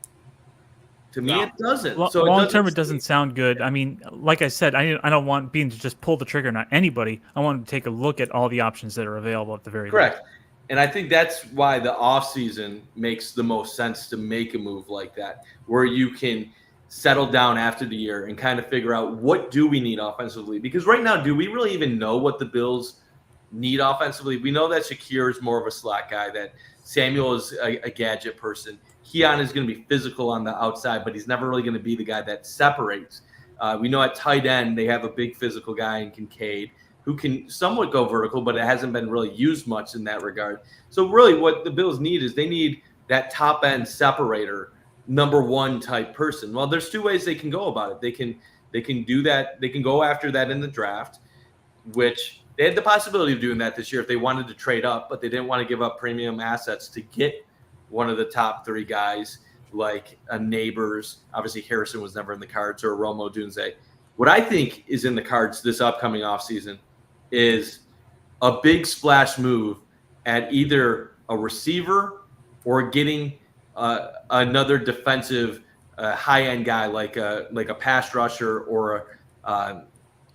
A: To me, it doesn't. So
B: long term, it doesn't sound good. I mean, like I said, I don't want Bean to just pull the trigger on anybody. I want him to take a look at all the options that are available at the very
A: correct. And I think that's why the offseason makes the most sense to make a move like that, where you can settle down after the year and kind of figure out what do we need offensively. Because right now, do we really even know what the Bills need offensively? We know that Shakir is more of a slot guy, that Samuel is a gadget person. Keon is going to be physical on the outside, but he's never really going to be the guy that separates. We know at tight end, they have a big physical guy in Kincaid. who can somewhat go vertical, but it hasn't been really used much in that regard. So really what the Bills need is they need that top end separator, number one type person. Well, there's two ways they can go about it. They can do that. They can go after that in the draft, which they had the possibility of doing that this year if they wanted to trade up, but they didn't want to give up premium assets to get one of the top three guys like a Neighbors. Obviously, Harrison was never in the cards, or Romo Dunze. What I think is in the cards this upcoming offseason is a big splash move at either a receiver or getting another defensive high-end guy like a pass rusher or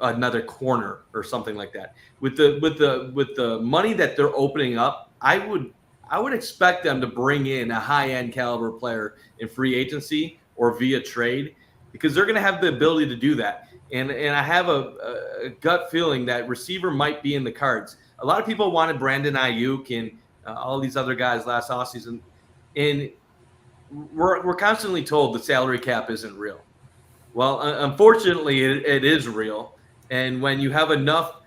A: another corner or something like that. With the money that they're opening up, I would expect them to bring in a high-end caliber player in free agency or via trade, because they're going to have the ability to do that. And I have a gut feeling that receiver might be in the cards. A lot of people wanted Brandon Ayuk and all these other guys last offseason, and we're constantly told the salary cap isn't real. Well, unfortunately, it is real. And when you have enough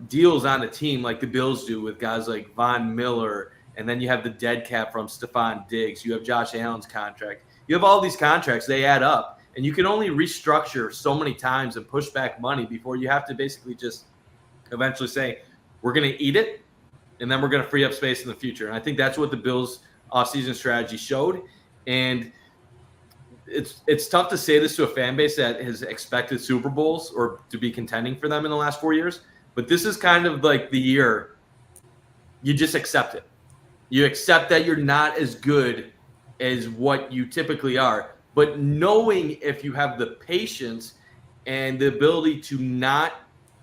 A: deals on a team like the Bills do with guys like Von Miller, and then you have the dead cap from Stefon Diggs, you have Josh Allen's contract, you have all these contracts, they add up. And you can only restructure so many times and push back money before you have to basically just eventually say, we're going to eat it, and then we're going to free up space in the future. And I think that's what the Bills' offseason strategy showed. And it's tough to say this to a fan base that has expected Super Bowls or to be contending for them in the last 4 years. But this is kind of like the year you just accept it. You accept that you're not as good as what you typically are. But knowing if you have the patience and the ability to not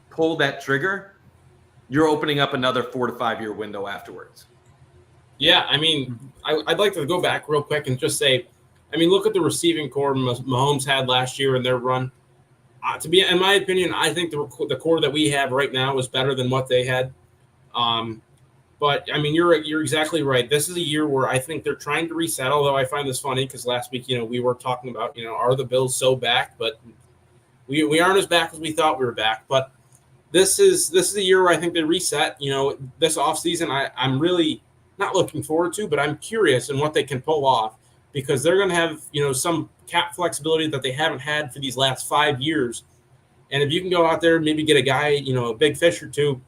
A: pull that trigger, you're opening up another 4 to 5 year window afterwards.
C: Yeah, I mean, I'd like to go back real quick and just say, I mean, look at the receiving core Mahomes had last year in their run. In my opinion, I think the core that we have right now is better than what they had. But I mean, you're exactly right. This is a year where I think they're trying to reset. Although I find this funny because last week, we were talking about, are the Bills so back? But we aren't as back as we thought we were back. But this is a year where I think they reset. This offseason, I'm really not looking forward to, but I'm curious in what they can pull off, because they're going to have some cap flexibility that they haven't had for these last 5 years. And if you can go out there and maybe get a guy, a big fish or two,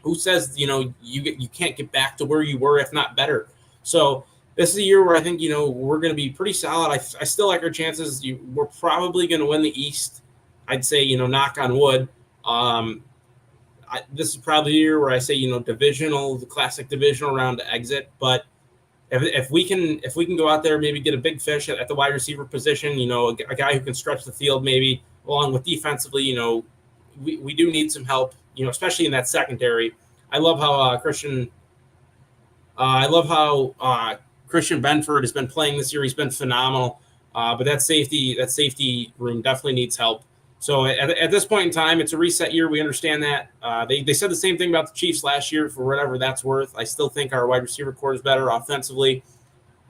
C: who says, you can't get back to where you were, if not better. So this is a year where I think, we're going to be pretty solid. I still like our chances. We're probably going to win the East. I'd say, knock on wood. This is probably a year where I say, the classic divisional round to exit. But if we can go out there, maybe get a big fish at the wide receiver position, a guy who can stretch the field, maybe along with defensively, we do need some help, especially in that secondary. I love how Christian Benford has been playing this year. He's been phenomenal. But that safety room definitely needs help. So at this point in time, it's a reset year. We understand that. They said the same thing about the Chiefs last year, for whatever that's worth. I still think our wide receiver core is better offensively.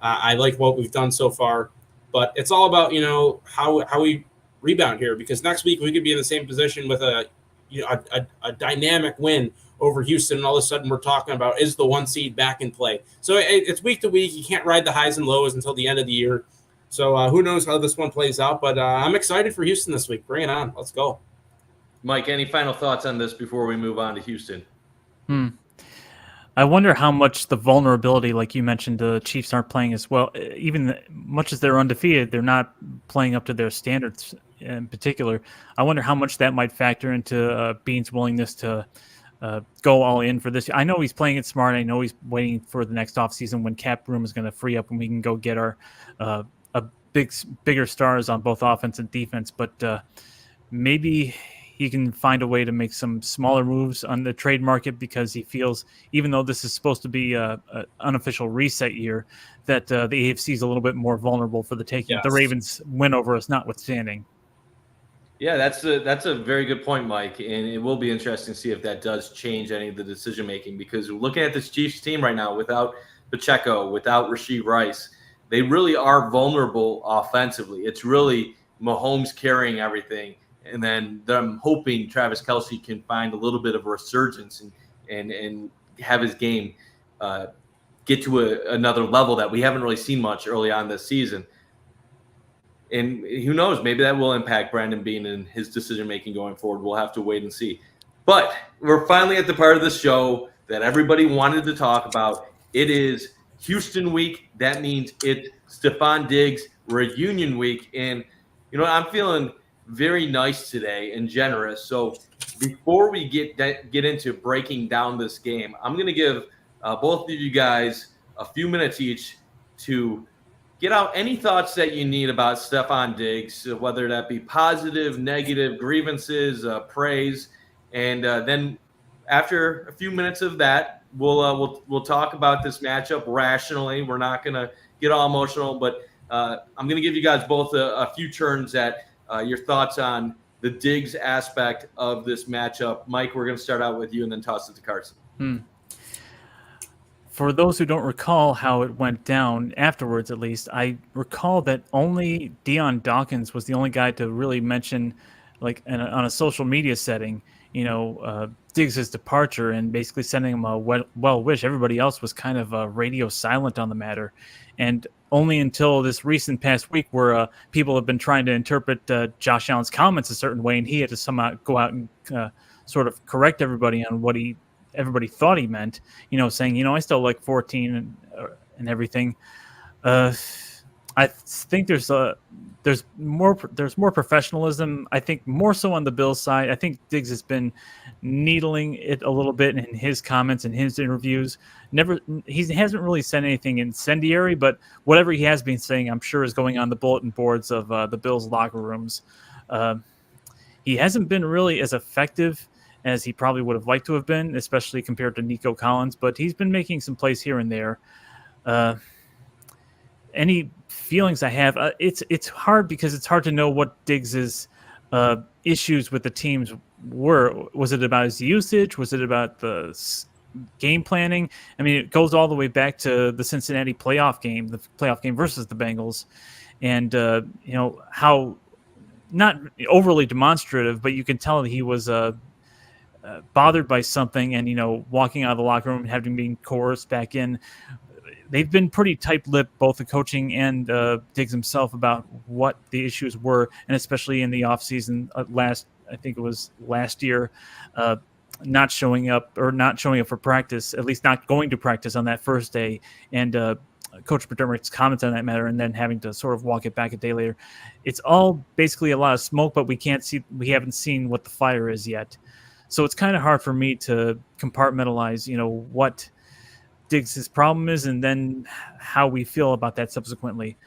C: I like what we've done so far. But it's all about, how we rebound here, because next week we could be in the same position with a dynamic win over Houston, and all of a sudden we're talking about, is the 1 seed back in play? So it's week to week. You can't ride the highs and lows until the end of the year. So who knows how this one plays out, but I'm excited for Houston this week. Bring it on. Let's go.
A: Mike, any final thoughts on this before we move on to Houston?
B: I wonder how much the vulnerability, like you mentioned, the Chiefs aren't playing as well. Even much as they're undefeated, they're not playing up to their standards in particular. I wonder how much that might factor into Bean's willingness to go all in for this. I know he's playing it smart. I know he's waiting for the next offseason when cap room is going to free up and we can go get our bigger stars on both offense and defense. But maybe he can find a way to make some smaller moves on the trade market, because he feels, even though this is supposed to be an unofficial reset year, that the AFC is a little bit more vulnerable for the taking.
C: Yes.
B: The Ravens win over us notwithstanding.
A: Yeah, that's a very good point, Mike, and it will be interesting to see if that does change any of the decision making, because looking at this Chiefs team right now, without Pacheco, without Rashee Rice, they really are vulnerable offensively. It's really Mahomes carrying everything, And then I'm hoping Travis Kelce can find a little bit of a resurgence and have his game get to another level that we haven't really seen much early on this season. And who knows, maybe that will impact Brandon Beane and his decision-making going forward. We'll have to wait and see. But we're finally at the part of the show that everybody wanted to talk about. It is Houston week. That means it's Stefon Diggs reunion week. And, I'm feeling very nice today and generous. So before we get into breaking down this game, I'm going to give both of you guys a few minutes each to get out any thoughts that you need about Stefon Diggs, whether that be positive, negative, grievances, praise. And then after a few minutes of that, we'll talk about this matchup rationally. We're not going to get all emotional, but I'm going to give you guys both a few turns at your thoughts on the Diggs aspect of this matchup. Mike, we're going to start out with you and then toss it to Carson.
B: For those who don't recall how it went down afterwards, at least, I recall that only Deion Dawkins was the only guy to really mention, like on a social media setting, Diggs' departure and basically sending him a well wish. Everybody else was kind of radio silent on the matter. And only until this recent past week where people have been trying to interpret Josh Allen's comments a certain way, and he had to somehow go out and sort of correct everybody on what everybody thought he meant, saying, I still like 14 and everything. I think there's more professionalism. I think more so on the Bills side. I think Diggs has been needling it a little bit in his comments and his interviews. He hasn't really said anything incendiary, but whatever he has been saying, I'm sure is going on the bulletin boards of the Bills locker rooms. He hasn't been really as effective as he probably would have liked to have been, especially compared to Nico Collins, but he's been making some plays here and there. Any feelings I have, it's hard because it's hard to know what Diggs's issues with the teams were. Was it about his usage? Was it about the game planning? I mean, it goes all the way back to the Cincinnati playoff game versus the Bengals, and how not overly demonstrative, but you can tell that he was bothered by something, and walking out of the locker room and having been coerced back in. They've been pretty tight-lipped, both the coaching and Diggs himself, about what the issues were, and especially in the offseason I think it was last year, not showing up for practice, at least not going to practice on that first day, and Coach McDermott's comments on that matter, and then having to sort of walk it back a day later. It's all basically a lot of smoke, but we haven't seen what the fire is yet. So it's kind of hard for me to compartmentalize, what Diggs' problem is and then how we feel about that subsequently.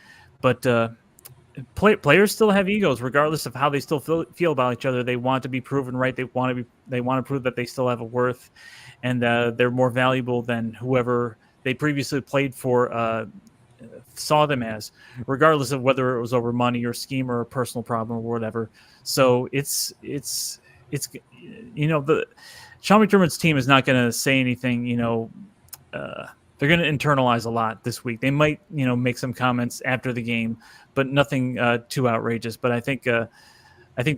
B: But players still have egos, regardless of how they still feel about each other. They want to be proven right. They want to prove that they still have a worth, and they're more valuable than whoever they previously played for saw them as, regardless of whether it was over money or scheme or a personal problem or whatever. So it's the Sean McDermott's team is not going to say anything. They're going to internalize a lot this week. They might make some comments after the game, but nothing too outrageous. But I think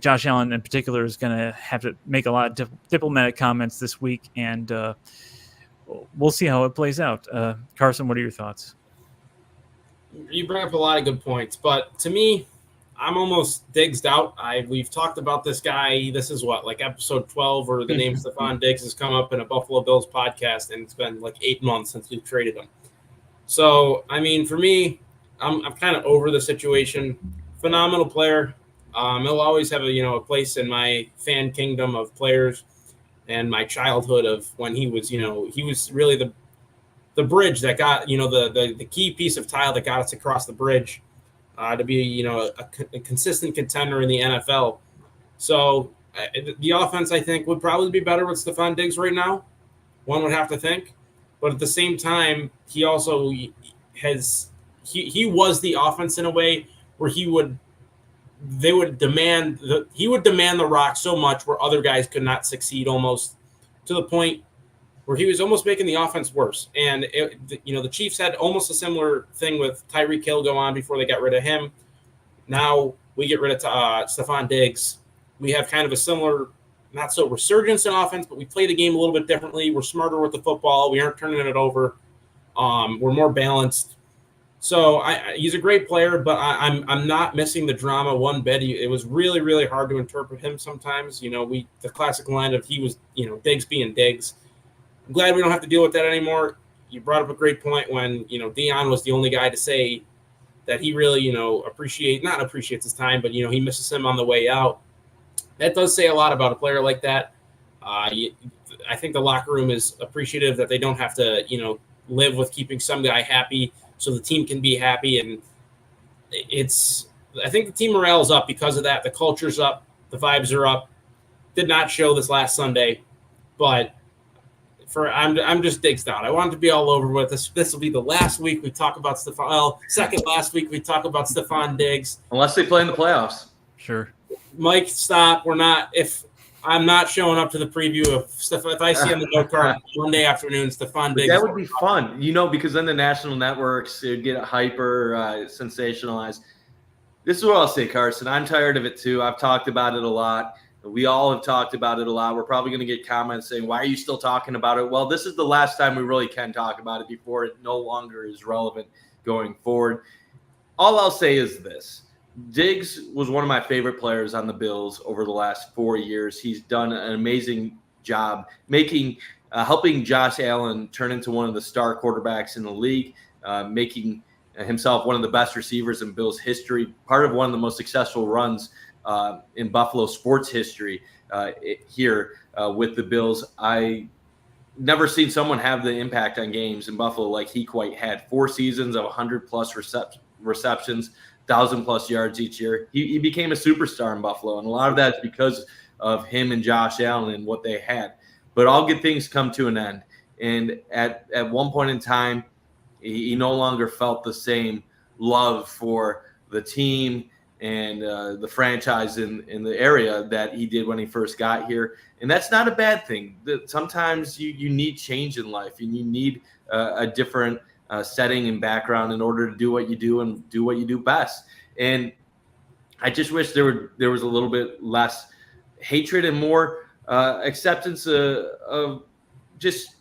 B: Josh Allen in particular is going to have to make a lot of diplomatic comments this week, and we'll see how it plays out. Carson, what are your thoughts?
C: You bring up a lot of good points, but to me, I'm almost Diggsed out. We've talked about this guy. This is like episode 12, where the name Stefon Diggs has come up in a Buffalo Bills podcast, and it's been like 8 months since we've traded him. So, I mean, for me, I'm kind of over the situation. Phenomenal player. He'll always have a place in my fan kingdom of players and my childhood of when he was really the bridge that got the key piece of tile that got us across the bridge. To be, a consistent contender in the NFL. So the offense, I think, would probably be better with Stefon Diggs right now. One would have to think. But at the same time, he also he was the offense in a way where he would demand the rock so much where other guys could not succeed, almost to the point where he was almost making the offense worse. And, the Chiefs had almost a similar thing with Tyreek Hill go on before they got rid of him. Now we get rid of Stefon Diggs. we have kind of a similar, not so resurgence in offense, but we play the game a little bit differently. We're smarter with the football. We aren't turning it over. We're more balanced. So he's a great player, but I'm not missing the drama one bit. It was really, really hard to interpret him sometimes. The classic line of he was, Diggs being Diggs. I'm glad we don't have to deal with that anymore. You brought up a great point when, Deion was the only guy to say that he really, not appreciates his time, but, he misses him on the way out. That does say a lot about a player like that. I think the locker room is appreciative that they don't have to, live with keeping some guy happy so the team can be happy. And I think the team morale is up because of that. The culture's up. The vibes are up. Did not show this last Sunday, but I'm just Diggs down. I want it to be all over with this. This will be the last week we talk about Stefon. Well, second last week we talk about Stefon Diggs.
A: Unless they play in the playoffs.
B: Sure.
C: Mike, stop. If I'm not showing up to the preview of stuff, if I see on the note card Monday afternoon, Stefon Diggs.
A: That would be fun, because then the national networks would get hyper sensationalized. This is what I'll say, Carson. I'm tired of it too. I've talked about it a lot. We all have talked about it a lot. We're probably going to get comments saying, why are you still talking about it? Well, this is the last time we really can talk about it before it no longer is relevant going forward. All I'll say is this. Diggs was one of my favorite players on the Bills over the last 4 years. He's done an amazing job helping Josh Allen turn into one of the star quarterbacks in the league, making himself one of the best receivers in Bills history, part of one of the most successful runs in Buffalo sports history here with the Bills. I never seen someone have the impact on games in Buffalo like he quite had. 4 seasons of 100-plus receptions, 1,000-plus yards each year. He became a superstar in Buffalo, and a lot of that is because of him and Josh Allen and what they had. But all good things come to an end. And at one point in time, he no longer felt the same love for the team and the franchise in the area that he did when he first got here. And that's not a bad thing. Sometimes you need change in life, and you need a different setting and background in order to do what you do and do what you do best. And I just wish there was a little bit less hatred and more acceptance of just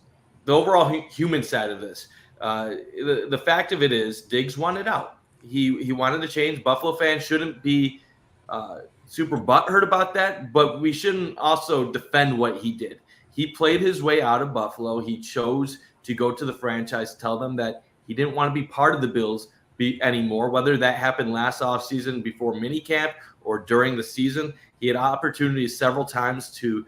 A: the overall human side of this. The fact of it is, Diggs wanted out. He wanted to change. Buffalo fans shouldn't be super butthurt about that, but we shouldn't also defend what he did. He played his way out of Buffalo. He chose to go to the franchise, tell them that he didn't want to be part of the Bills anymore, whether that happened last offseason before minicamp or during the season. He had opportunities several times to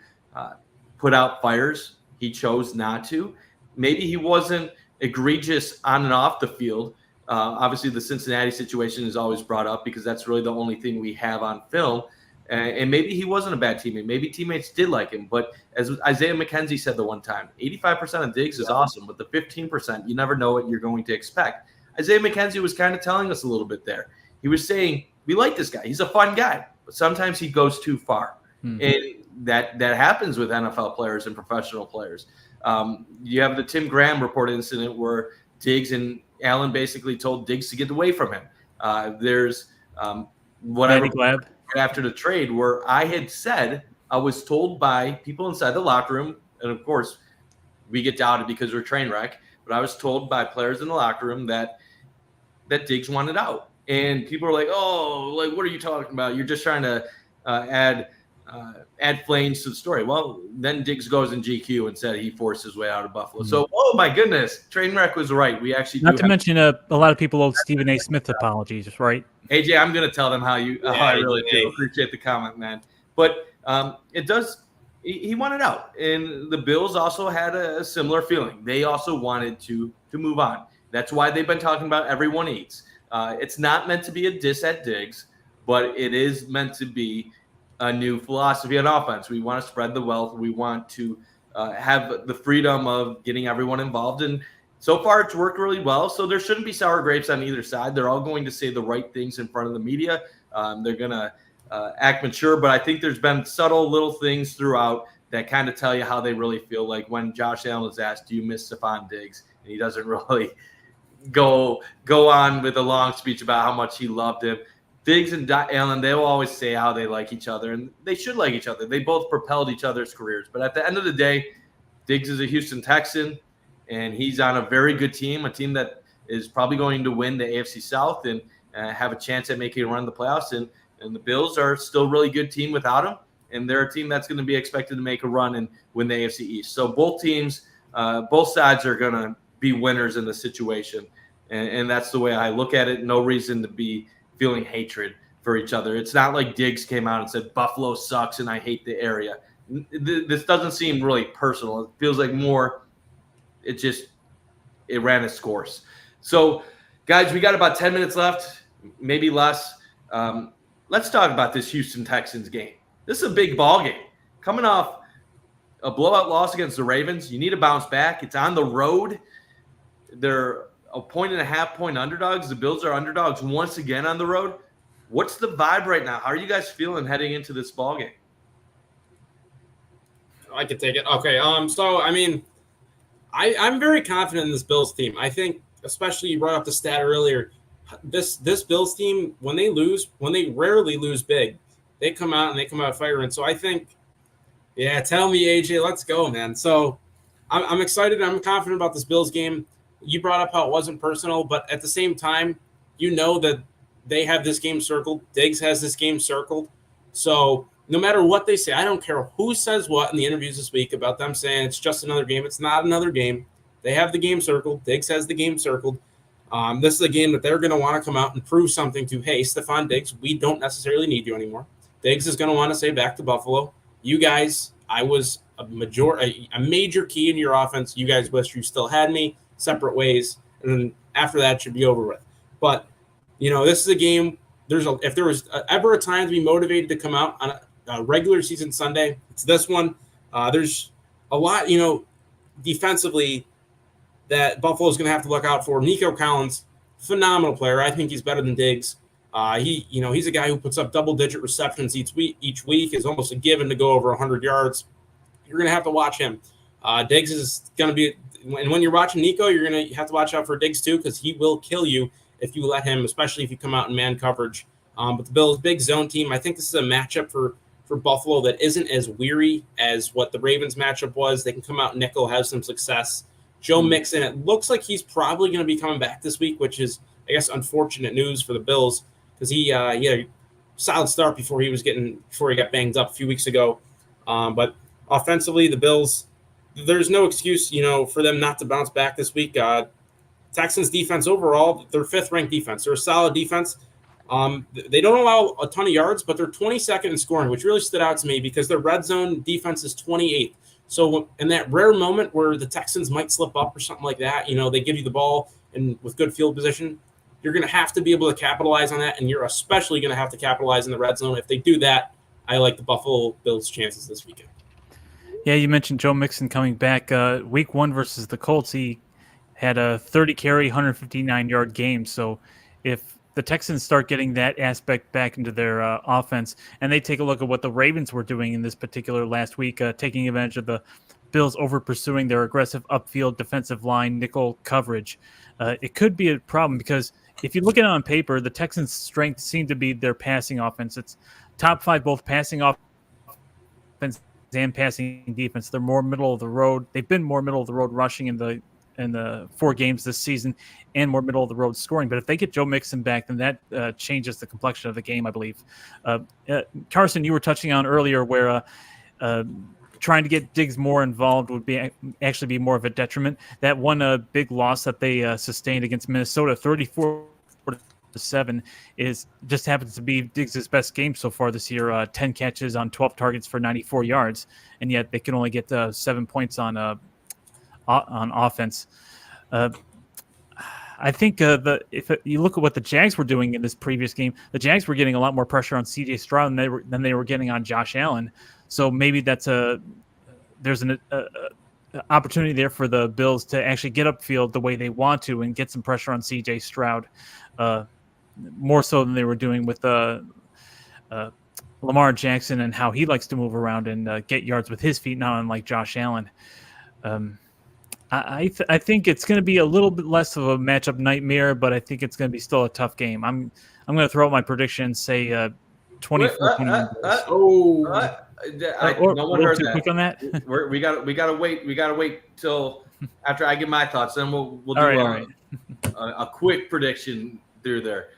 A: put out fires. He chose not to. Maybe he wasn't egregious on and off the field. Obviously, the Cincinnati situation is always brought up because that's really the only thing we have on film. And maybe he wasn't a bad teammate. Maybe teammates did like him. But as Isaiah McKenzie said the one time, 85% of Diggs is awesome, but the 15%, you never know what you're going to expect. Isaiah McKenzie was kind of telling us a little bit there. He was saying, we like this guy. He's a fun guy, but sometimes he goes too far. Mm-hmm. And that happens with NFL players and professional players. You have the Tim Graham report incident where Diggs and Allen basically told Diggs to get away from him. There's whatever after the trade where I had said, I was told by people inside the locker room, and of course we get doubted because we're train wreck, but I was told by players in the locker room that Diggs wanted out. And people are like, oh, like, what are you talking about? You're just trying to add flames to the story. Well, then Diggs goes in GQ and said he forced his way out of Buffalo. So, oh my goodness, Trainwreck was right. We actually
B: not to mention a lot of people owe Stephen A. Smith apologies, right?
A: AJ, I'm going to tell them how I really do appreciate the comment, man. But it does. He wanted out, and the Bills also had a similar feeling. They also wanted to move on. That's why they've been talking about everyone eats. It's not meant to be a diss at Diggs, but it is meant to be a new philosophy on offense. We want to spread the wealth. We want to have the freedom of getting everyone involved. And so far, it's worked really well. So there shouldn't be sour grapes on either side. They're all going to say the right things in front of the media. They're going to act mature. But I think there's been subtle little things throughout that kind of tell you how they really feel. Like when Josh Allen is asked, do you miss Stefon Diggs? And he doesn't really go on with a long speech about how much he loved him. Diggs and Allen, they will always say how they like each other, and they should like each other. They both propelled each other's careers. But at the end of the day, Diggs is a Houston Texan, and he's on a very good team, a team that is probably going to win the AFC South and have a chance at making a run in the playoffs. And the Bills are still a really good team without him, and they're a team that's going to be expected to make a run and win the AFC East. So both teams, both sides are going to be winners in the situation, and that's the way I look at it. No reason to be feeling hatred for each other. It's not like Diggs came out and said Buffalo sucks and I hate the area. This doesn't seem really personal. It feels like more it ran its course. So, guys, we got about 10 minutes left, maybe less. Let's talk about this Houston Texans game. This is a big ball game. Coming off a blowout loss against the Ravens, you need to bounce back. It's on the road. They're a 1.5 point underdogs. The Bills are underdogs once again on the road. What's the vibe right now? How are you guys feeling heading into this ball game?
C: I can take it. Okay. So I mean, I'm very confident in this Bills team. I think, especially you brought up the stat earlier, this Bills team, when they rarely lose big, they come out firing. So I think, yeah, tell me, AJ, let's go, man. So I'm excited. I'm confident about this Bills game. You brought up how it wasn't personal, but at the same time, you know that they have this game circled. Diggs has this game circled. So no matter what they say, I don't care who says what in the interviews this week about them saying it's just another game. It's not another game. They have the game circled. Diggs has the game circled. This is a game that they're going to want to come out and prove something to, hey, Stefon Diggs, we don't necessarily need you anymore. Diggs is going to want to say back to Buffalo, you guys, I was a major key in your offense. You guys wish you still had me. Separate ways, and then after that it should be over with. But this is a game. If there was ever a time to be motivated to come out on a regular season Sunday, it's this one. There's a lot, defensively that Buffalo's going to have to look out for. Nico Collins, phenomenal player. I think he's better than Diggs. He's a guy who puts up double-digit receptions each week. Is almost a given to go over 100 yards. You're going to have to watch him. Diggs is going to be. And when you're watching Nico, you're going to have to watch out for Diggs too, because he will kill you if you let him, especially if you come out in man coverage. But the Bills, big zone team. I think this is a matchup for Buffalo that isn't as weary as what the Ravens matchup was. They can come out nickel, have some success. Joe Mixon, it looks like he's probably going to be coming back this week, which is, I guess, unfortunate news for the Bills, because he had a solid start before he got banged up a few weeks ago. But offensively, the Bills, there's no excuse, for them not to bounce back this week. Texans defense overall, they're fifth-ranked defense. They're a solid defense. They don't allow a ton of yards, but they're 22nd in scoring, which really stood out to me because their red zone defense is 28th. So in that rare moment where the Texans might slip up or something like that, they give you the ball and with good field position, you're going to have to be able to capitalize on that, and you're especially going to have to capitalize in the red zone. If they do that, I like the Buffalo Bills' chances this weekend.
B: Yeah, you mentioned Joe Mixon coming back. Week 1 versus the Colts, he had a 30-carry, 159-yard game. So if the Texans start getting that aspect back into their offense, and they take a look at what the Ravens were doing in this particular last week, taking advantage of the Bills over-pursuing their aggressive upfield defensive line nickel coverage, it could be a problem because if you look at it on paper, the Texans' strength seemed to be their passing offense. It's top 5 both passing offense and passing defense. They're more middle of the road. They've been more middle of the road rushing in the 4 games this season, and more middle of the road scoring. But if they get Joe Mixon back, then that changes the complexion of the game, I believe. Carson, you were touching on earlier where trying to get Diggs more involved would actually be more of a detriment. That one big loss that they sustained against Minnesota, 34-7, just happens to be Diggs' best game so far this year. 10 catches on 12 targets for 94 yards, and yet they can only get 7 points on offense. I think if you look at what the Jags were doing in this previous game, the Jags were getting a lot more pressure on C.J. Stroud than they were getting on Josh Allen. So maybe there's an opportunity there for the Bills to actually get upfield the way they want to and get some pressure on C.J. Stroud, more so than they were doing with Lamar Jackson and how he likes to move around and get yards with his feet, not unlike Josh Allen. I think it's going to be a little bit less of a matchup nightmare, but I think it's going to be still a tough game. I'm going to throw out my prediction, say 24-21.
A: No one heard
B: too
A: that.
B: quick on that.
A: We gotta wait till after I give my thoughts. Then we'll do
B: all right.
A: a quick prediction through there.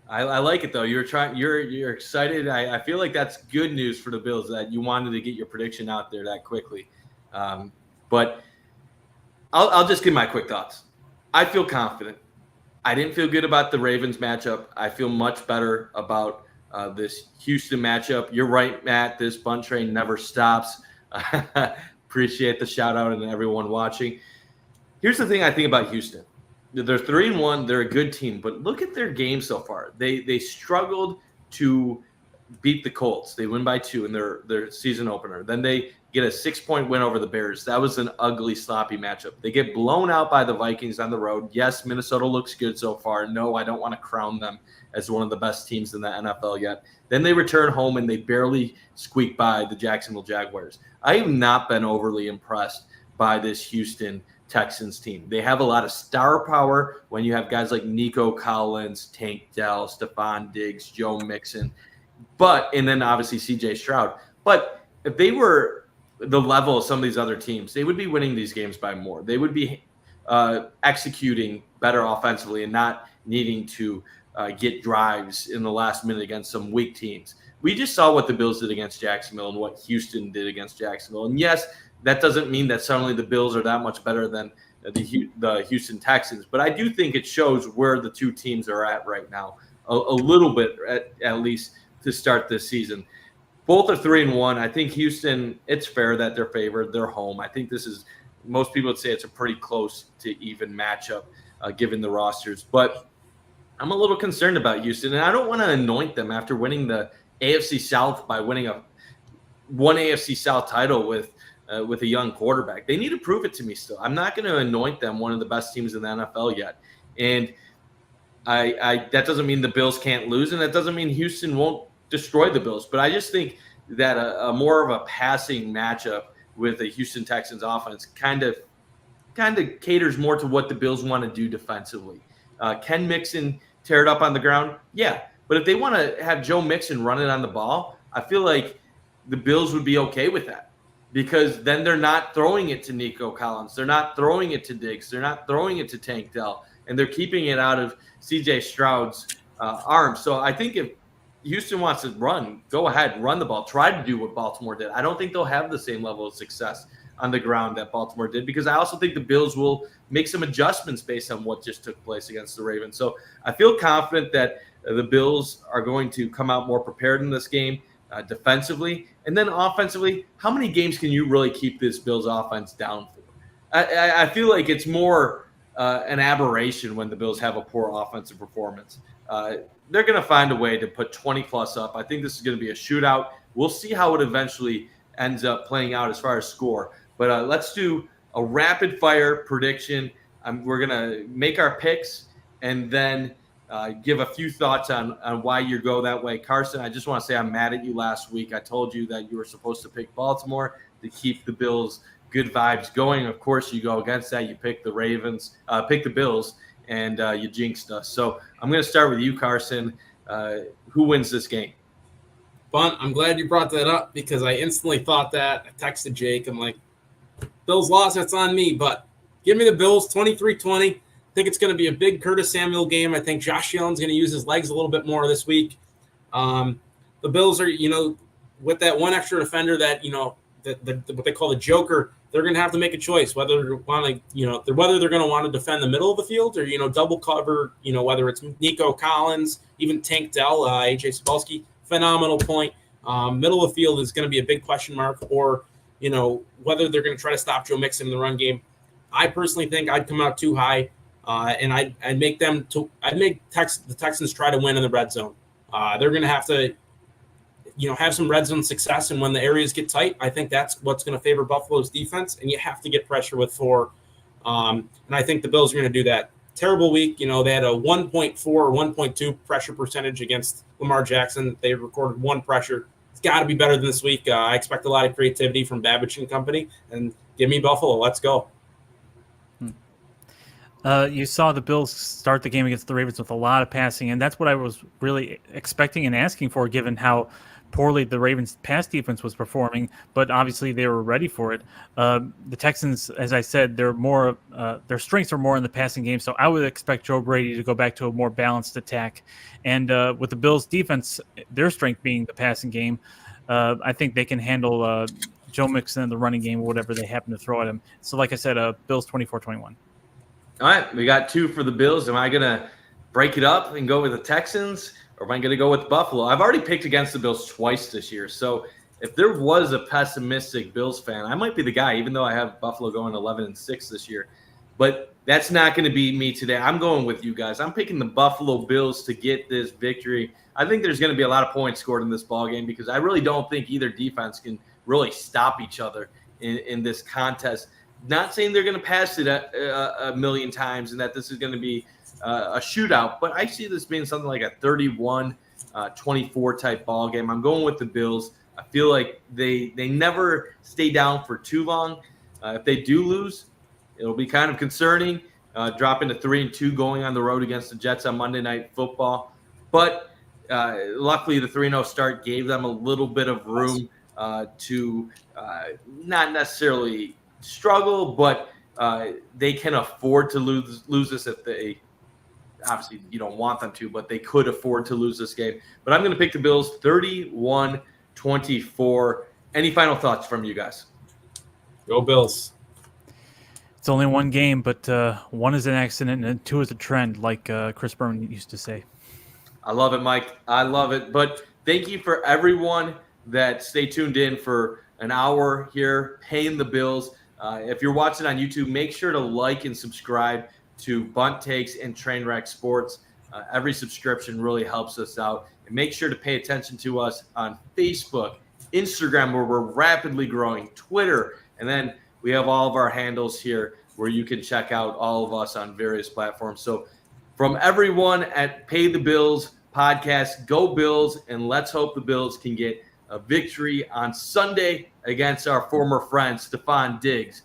A: I like it though. You're excited. I feel like that's good news for the Bills that you wanted to get your prediction out there that quickly. But I'll just give my quick thoughts. I feel confident. I didn't feel good about the Ravens matchup. I feel much better about this Houston matchup. You're right, Matt. This bunt train never stops. Appreciate the shout out and everyone watching. Here's the thing I think about Houston. They're 3-1. They're a good team, but look at their game so far. They struggled to beat the Colts. They win by 2 in their season opener. Then they get a 6-point win over the Bears. That was an ugly, sloppy matchup. They get blown out by the Vikings on the road. Yes, Minnesota looks good so far. No, I don't want to crown them as one of the best teams in the NFL yet. Then they return home and they barely squeak by the Jacksonville Jaguars. I have not been overly impressed by this Houston Texans team. They have a lot of star power when you have guys like Nico Collins, Tank Dell, Stefon Diggs, Joe Mixon, and then obviously CJ Stroud. But if they were the level of some of these other teams, they would be winning these games by more. They would be executing better offensively and not needing to get drives in the last minute against some weak teams. We just saw what the Bills did against Jacksonville and what Houston did against Jacksonville. And yes, that doesn't mean that suddenly the Bills are that much better than the Houston Texans. But I do think it shows where the two teams are at right now, a little bit at least to start this season. Both are 3-1. I think Houston, it's fair that they're favored. They're home. I think this is, most people would say it's a pretty close to even matchup given the rosters. But I'm a little concerned about Houston, and I don't want to anoint them after winning the AFC South by winning one AFC South title with a young quarterback. They need to prove it to me still. I'm not going to anoint them one of the best teams in the NFL yet. And I that doesn't mean the Bills can't lose, and that doesn't mean Houston won't destroy the Bills. But I just think that a more of a passing matchup with the Houston Texans offense kind of caters more to what the Bills want to do defensively. Can Mixon tear it up on the ground? Yeah. But if they want to have Joe Mixon run it on the ball, I feel like the Bills would be okay with that because then they're not throwing it to Nico Collins. They're not throwing it to Diggs. They're not throwing it to Tank Dell. And they're keeping it out of CJ Stroud's arms. So I think if Houston wants to run, go ahead, run the ball. Try to do what Baltimore did. I don't think they'll have the same level of success on the ground that Baltimore did because I also think the Bills will make some adjustments based on what just took place against the Ravens. So I feel confident that the Bills are going to come out more prepared in this game defensively. And then offensively, how many games can you really keep this Bills offense down for? I feel like it's more an aberration when the Bills have a poor offensive performance. They're going to find a way to put 20-plus up. I think this is going to be a shootout. We'll see how it eventually ends up playing out as far as score. But let's do a rapid-fire prediction. We're going to make our picks and then give a few thoughts on why you go that way. Carson, I just want to say I'm mad at you last week. I told you that you were supposed to pick Baltimore to keep the Bills' good vibes going. Of course, you go against that. You pick the Ravens, pick the Bills, and you jinxed us. So I'm going to start with you, Carson. Who wins this game?
C: Bunt, I'm glad you brought that up because I instantly thought that. I texted Jake. I'm like, Bills lost, that's on me. But give me the Bills 23-20. I think it's going to be a big Curtis Samuel game. I think Josh Allen's going to use his legs a little bit more this week. The Bills are, with that one extra defender that, what they call the joker, they're going to have to make a choice whether they're going to want to defend the middle of the field or, double cover, whether it's Nico Collins, even Tank Dell, AJ Sapolsky, phenomenal point. Middle of the field is going to be a big question mark or, whether they're going to try to stop Joe Mixon in the run game. I personally think I'd come out too high. And I'd make the Texans try to win in the red zone. They're going to have to, have some red zone success. And when the areas get tight, I think that's what's going to favor Buffalo's defense. And you have to get pressure with 4. And I think the Bills are going to do that. Terrible week. They had a 1.4 or 1.2 pressure percentage against Lamar Jackson. They recorded 1 pressure. It's got to be better than this week. I expect a lot of creativity from Babbage and company. And give me Buffalo. Let's go.
B: You saw the Bills start the game against the Ravens with a lot of passing, and that's what I was really expecting and asking for, given how poorly the Ravens' pass defense was performing. But obviously, they were ready for it. The Texans, as I said, their strengths are more in the passing game, so I would expect Joe Brady to go back to a more balanced attack. And with the Bills' defense, their strength being the passing game, I think they can handle Joe Mixon in the running game or whatever they happen to throw at him. So, like I said, Bills 24-21.
A: All right, we got 2 for the Bills. Am I going to break it up and go with the Texans, or am I going to go with Buffalo? I've already picked against the Bills twice this year. So if there was a pessimistic Bills fan, I might be the guy, even though I have Buffalo going 11-6 this year. But that's not going to be me today. I'm going with you guys. I'm picking the Buffalo Bills to get this victory. I think there's going to be a lot of points scored in this ballgame because I really don't think either defense can really stop each other in this contest. Not saying they're going to pass it a million times and that this is going to be a shootout, but I see this being something like a 31-24 type ball game. I'm going with the Bills. I feel like they never stay down for too long. If they do lose, it'll be kind of concerning, dropping to 3-2 going on the road against the Jets on Monday Night Football. But luckily, the 3-0 start gave them a little bit of room to not necessarily struggle, but they can afford to lose this if they obviously you don't want them to, but they could afford to lose this game. But I'm going to pick the Bills 31-24. Any final thoughts from you guys?
C: Go Bills.
B: It's only one game, but 1 is an accident and 2 is a trend, like Chris Berman used to say.
A: I love it, Mike. I love it. But thank you for everyone that stay tuned in for an hour here, paying the bills. If you're watching on YouTube, make sure to like and subscribe to Bunt Takes and Trainwreck Sports. Every subscription really helps us out. And make sure to pay attention to us on Facebook, Instagram, where we're rapidly growing, Twitter, and then we have all of our handles here where you can check out all of us on various platforms. So from everyone at Pay the Bills podcast, go Bills, and let's hope the Bills can get a victory on Sunday against our former friend, Stefon Diggs.